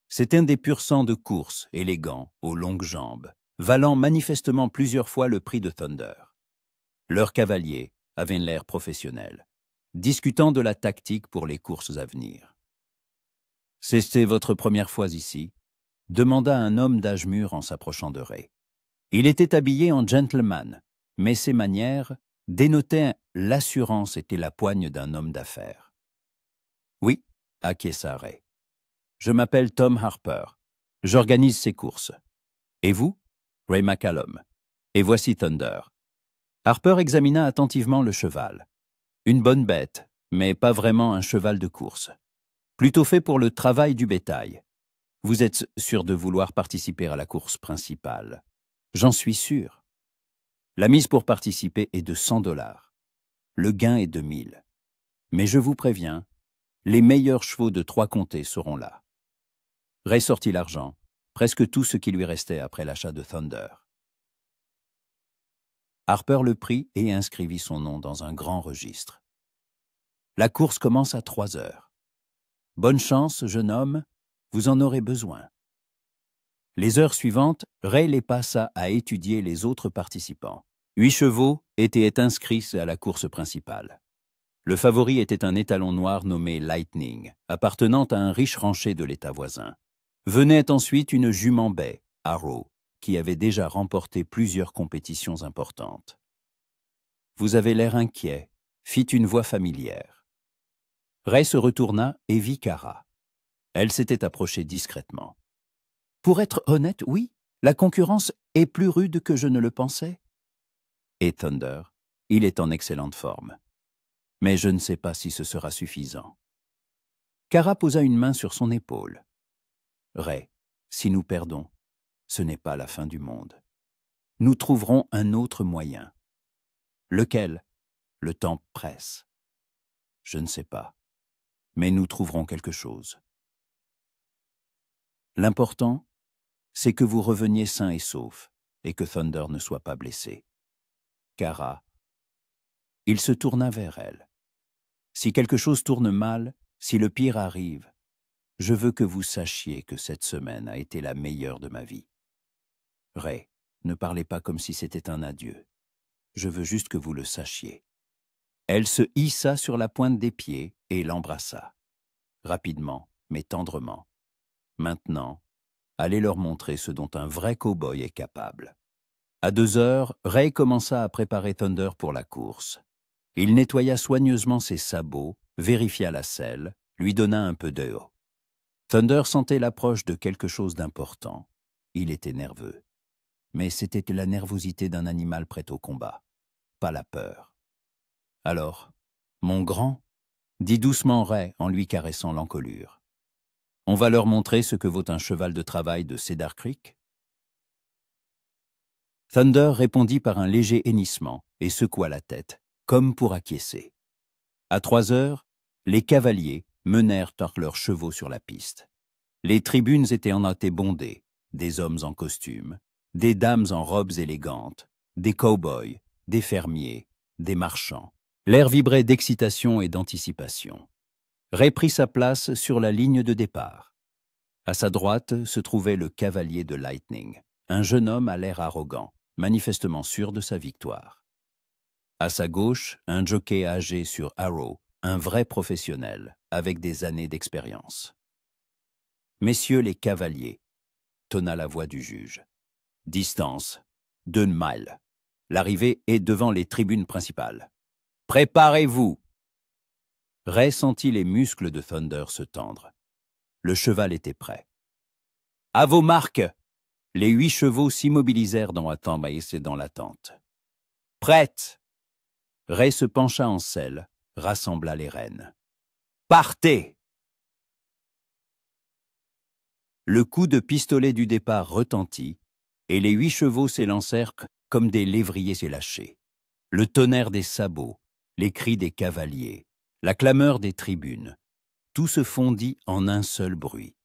C'étaient des pur-sang de course, élégants, aux longues jambes, valant manifestement plusieurs fois le prix de Thunder. Leurs cavaliers avaient l'air professionnel, discutant de la tactique pour les courses à venir. « C'était votre première fois ici ?» demanda un homme d'âge mûr en s'approchant de Ray. Il était habillé en gentleman, mais ses manières dénotaient l'assurance et la poigne d'un homme d'affaires. « Oui, » acquiesça Ray. « Je m'appelle Tom Harper. J'organise ces courses. Et vous ?» Ray McCallum. Et voici Thunder. Harper examina attentivement le cheval. Une bonne bête, mais pas vraiment un cheval de course. Plutôt fait pour le travail du bétail. Vous êtes sûr de vouloir participer à la course principale? J'en suis sûr. La mise pour participer est de $100. Le gain est de 1000. Mais je vous préviens, les meilleurs chevaux de 3 comtés seront là. Ray sortit l'argent, presque tout ce qui lui restait après l'achat de Thunder. Harper le prit et inscrivit son nom dans un grand registre. La course commence à 3 heures. Bonne chance, jeune homme, vous en aurez besoin. Les heures suivantes, Ray les passa à étudier les autres participants. 8 chevaux étaient inscrits à la course principale. Le favori était un étalon noir nommé Lightning, appartenant à un riche rancher de l'État voisin. Venait ensuite une jument baie, Arrow, qui avait déjà remporté plusieurs compétitions importantes. « Vous avez l'air inquiet », fit une voix familière. Ray se retourna et vit Kara. Elle s'était approchée discrètement. « Pour être honnête, oui, la concurrence est plus rude que je ne le pensais. » Et Thunder, il est en excellente forme. Mais je ne sais pas si ce sera suffisant. Kara posa une main sur son épaule. « Ray, si nous perdons, ce n'est pas la fin du monde. Nous trouverons un autre moyen. Lequel? Le temps presse. Je ne sais pas, mais nous trouverons quelque chose. L'important, c'est que vous reveniez sain et sauf et que Thunder ne soit pas blessé. Kara, il se tourna vers elle. Si quelque chose tourne mal, si le pire arrive, je veux que vous sachiez que cette semaine a été la meilleure de ma vie. Ray, ne parlez pas comme si c'était un adieu. Je veux juste que vous le sachiez. » Elle se hissa sur la pointe des pieds et l'embrassa. Rapidement, mais tendrement. Maintenant, allez leur montrer ce dont un vrai cow-boy est capable. À 2 heures, Ray commença à préparer Thunder pour la course. Il nettoya soigneusement ses sabots, vérifia la selle, lui donna un peu d'eau. Thunder sentait l'approche de quelque chose d'important. Il était nerveux. Mais c'était la nervosité d'un animal prêt au combat, pas la peur. « Alors, mon grand ?» dit doucement Ray en lui caressant l'encolure. « On va leur montrer ce que vaut un cheval de travail de Cedar Creek ?» Thunder répondit par un léger hennissement et secoua la tête, comme pour acquiescer. À 3 heures, les cavaliers menèrent leurs chevaux sur la piste. Les tribunes étaient bondées, des hommes en costume, des dames en robes élégantes, des cow-boys, des fermiers, des marchands, L'air vibrait d'excitation et d'anticipation. Ray prit sa place sur la ligne de départ. À sa droite se trouvait le cavalier de Lightning, un jeune homme à l'air arrogant, manifestement sûr de sa victoire. À sa gauche, un jockey âgé sur Arrow, un vrai professionnel, avec des années d'expérience. « Messieurs les cavaliers », tonna la voix du juge. « Distance, 2 miles. L'arrivée est devant les tribunes principales. Préparez-vous !» Ray sentit les muscles de Thunder se tendre. Le cheval était prêt. « À vos marques !» Les 8 chevaux s'immobilisèrent dans Attendbase et dans l'attente. « Prête !» Ray se pencha en selle, rassembla les rênes. « Partez !» Le coup de pistolet du départ retentit, et les 8 chevaux s'élancèrent comme des lévriers élâchés. Le tonnerre des sabots, les cris des cavaliers, la clameur des tribunes, tout se fondit en un seul bruit.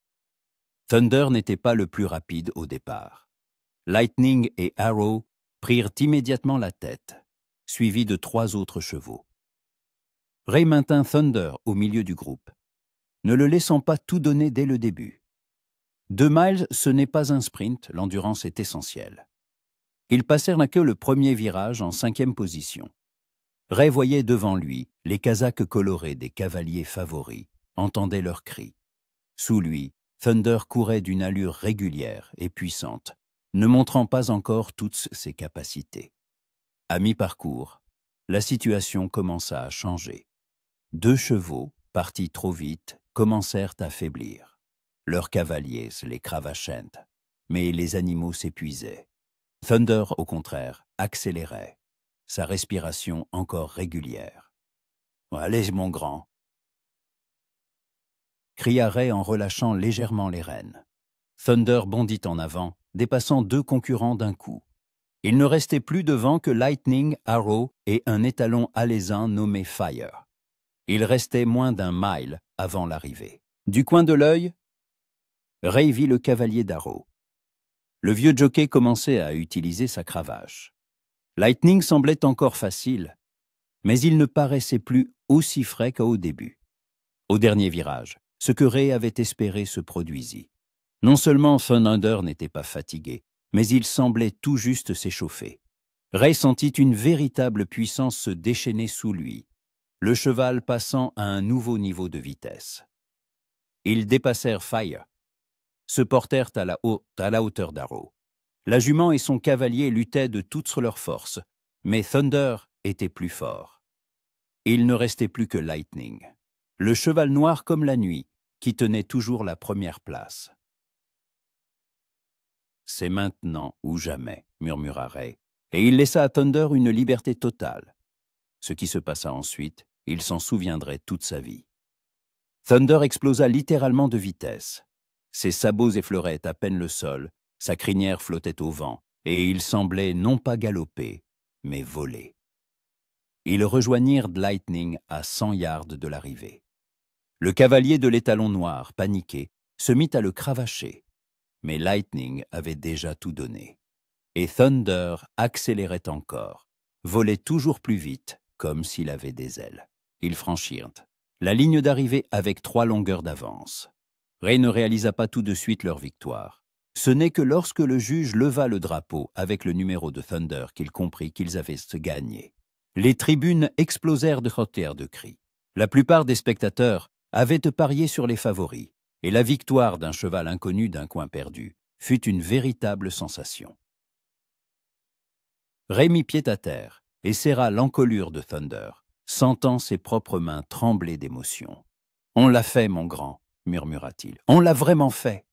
Thunder n'était pas le plus rapide au départ. Lightning et Arrow prirent immédiatement la tête, suivis de 3 autres chevaux. Ray maintint Thunder au milieu du groupe, ne le laissant pas tout donner dès le début. 2 miles, ce n'est pas un sprint, l'endurance est essentielle. Ils passèrent que le premier virage en 5e position. Ray voyait devant lui les casaques colorés des cavaliers favoris, entendait leurs cris. Sous lui, Thunder courait d'une allure régulière et puissante, ne montrant pas encore toutes ses capacités. À mi-parcours, la situation commença à changer. 2 chevaux, partis trop vite, commencèrent à faiblir. Leurs cavaliers les cravachent, mais les animaux s'épuisaient. Thunder, au contraire, accélérait, sa respiration encore régulière. « Allez, mon grand !» cria Ray en relâchant légèrement les rênes. Thunder bondit en avant, dépassant 2 concurrents d'un coup. Il ne restait plus devant que Lightning, Arrow et un étalon alezan nommé Fire. Il restait moins d'1 mile avant l'arrivée. Du coin de l'œil, Ray vit le cavalier d'Arrow. Le vieux jockey commençait à utiliser sa cravache. Lightning semblait encore facile, mais il ne paraissait plus aussi frais qu'au début. Au dernier virage, ce que Ray avait espéré se produisit. Non seulement Thunder n'était pas fatigué, mais il semblait tout juste s'échauffer. Ray sentit une véritable puissance se déchaîner sous lui, le cheval passant à un nouveau niveau de vitesse. Ils dépassèrent Fire, se portèrent à la hauteur d'Arrow. La jument et son cavalier luttaient de toutes leurs forces, mais Thunder était plus fort. Il ne restait plus que Lightning, le cheval noir comme la nuit, qui tenait toujours la première place. « C'est maintenant ou jamais », murmura Ray, et il laissa à Thunder une liberté totale. Ce qui se passa ensuite, il s'en souviendrait toute sa vie. Thunder explosa littéralement de vitesse. Ses sabots effleuraient à peine le sol, sa crinière flottait au vent, et il semblait non pas galoper, mais voler. Ils rejoignirent Lightning à 100 yards de l'arrivée. Le cavalier de l'étalon noir, paniqué, se mit à le cravacher, mais Lightning avait déjà tout donné. Et Thunder accélérait encore, volait toujours plus vite, comme s'il avait des ailes. Ils franchirent la ligne d'arrivée avec 3 longueurs d'avance. Ray ne réalisa pas tout de suite leur victoire. Ce n'est que lorsque le juge leva le drapeau avec le numéro de Thunder qu'il comprit qu'ils avaient gagné. Les tribunes explosèrent de cris. La plupart des spectateurs avaient parié sur les favoris, et la victoire d'un cheval inconnu d'un coin perdu fut une véritable sensation. Ray mit pied à terre et serra l'encolure de Thunder, sentant ses propres mains trembler d'émotion. « On l'a fait, mon grand !» murmura-t-il. « On l'a vraiment fait !»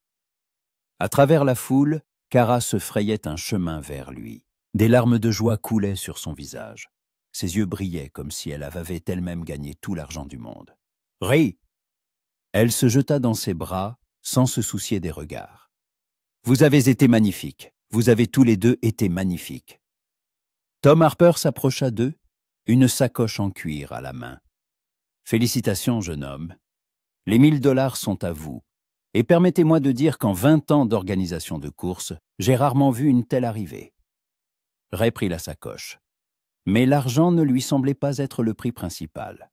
À travers la foule, Cara se frayait un chemin vers lui. Des larmes de joie coulaient sur son visage. Ses yeux brillaient comme si elle avait elle-même gagné tout l'argent du monde. « Ray !» Elle se jeta dans ses bras sans se soucier des regards. « Vous avez été magnifiques. Vous avez tous les deux été magnifiques. » Tom Harper s'approcha d'eux, une sacoche en cuir à la main. « Félicitations, jeune homme. Les $1000 sont à vous. Et permettez-moi de dire qu'en 20 ans d'organisation de course, j'ai rarement vu une telle arrivée. » Ray prit la sacoche. Mais l'argent ne lui semblait pas être le prix principal.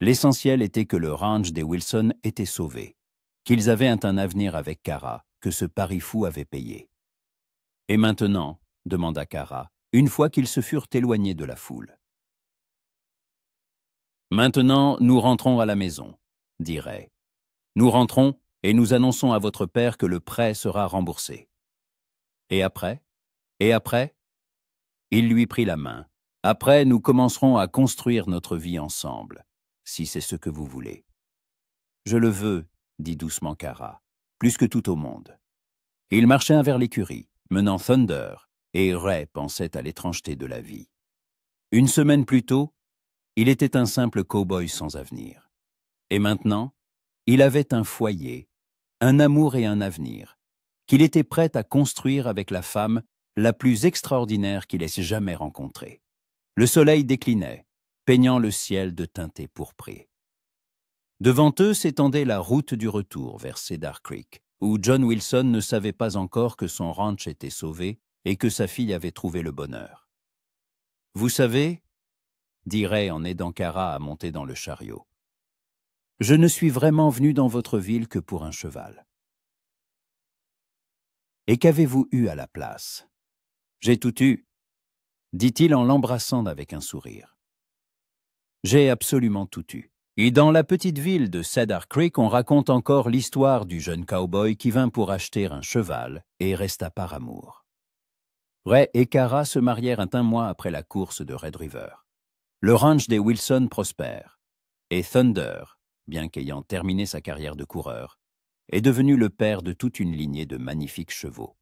L'essentiel était que le ranch des Wilson était sauvé, qu'ils avaient un avenir avec Kara, que ce pari fou avait payé. « Et maintenant ?» demanda Kara, une fois qu'ils se furent éloignés de la foule. « Maintenant, nous rentrons à la maison, » dit Ray. « Nous rentrons et nous annonçons à votre père que le prêt sera remboursé. » « Et après ? Et après ?» Il lui prit la main. « Après, nous commencerons à construire notre vie ensemble, si c'est ce que vous voulez. »« Je le veux, » dit doucement Kara, « plus que tout au monde. » Ils marchaient vers l'écurie, menant Thunder, et Ray pensait à l'étrangeté de la vie. Une semaine plus tôt, il était un simple cow-boy sans avenir. Et maintenant, il avait un foyer, un amour et un avenir, qu'il était prêt à construire avec la femme la plus extraordinaire qu'il ait jamais rencontrée. Le soleil déclinait, peignant le ciel de teintes pourprées. Devant eux s'étendait la route du retour vers Cedar Creek, où John Wilson ne savait pas encore que son ranch était sauvé et que sa fille avait trouvé le bonheur. « Vous savez, » dit Ray en aidant Kara à monter dans le chariot, « je ne suis vraiment venu dans votre ville que pour un cheval. » « Et qu'avez-vous eu à la place ?»« J'ai tout eu, » dit-il en l'embrassant avec un sourire. « J'ai absolument tout eu. » Et dans la petite ville de Cedar Creek, on raconte encore l'histoire du jeune cow-boy qui vint pour acheter un cheval et resta par amour. Ray et Kara se marièrent un mois après la course de Red River. Le ranch des Wilson prospère, et Thunder, bien qu'ayant terminé sa carrière de coureur, est devenu le père de toute une lignée de magnifiques chevaux.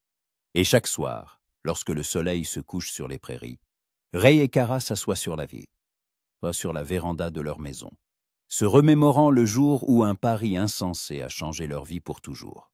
Et chaque soir, lorsque le soleil se couche sur les prairies, Ray et Kara s'assoient sur la véranda de leur maison, se remémorant le jour où un pari insensé a changé leur vie pour toujours.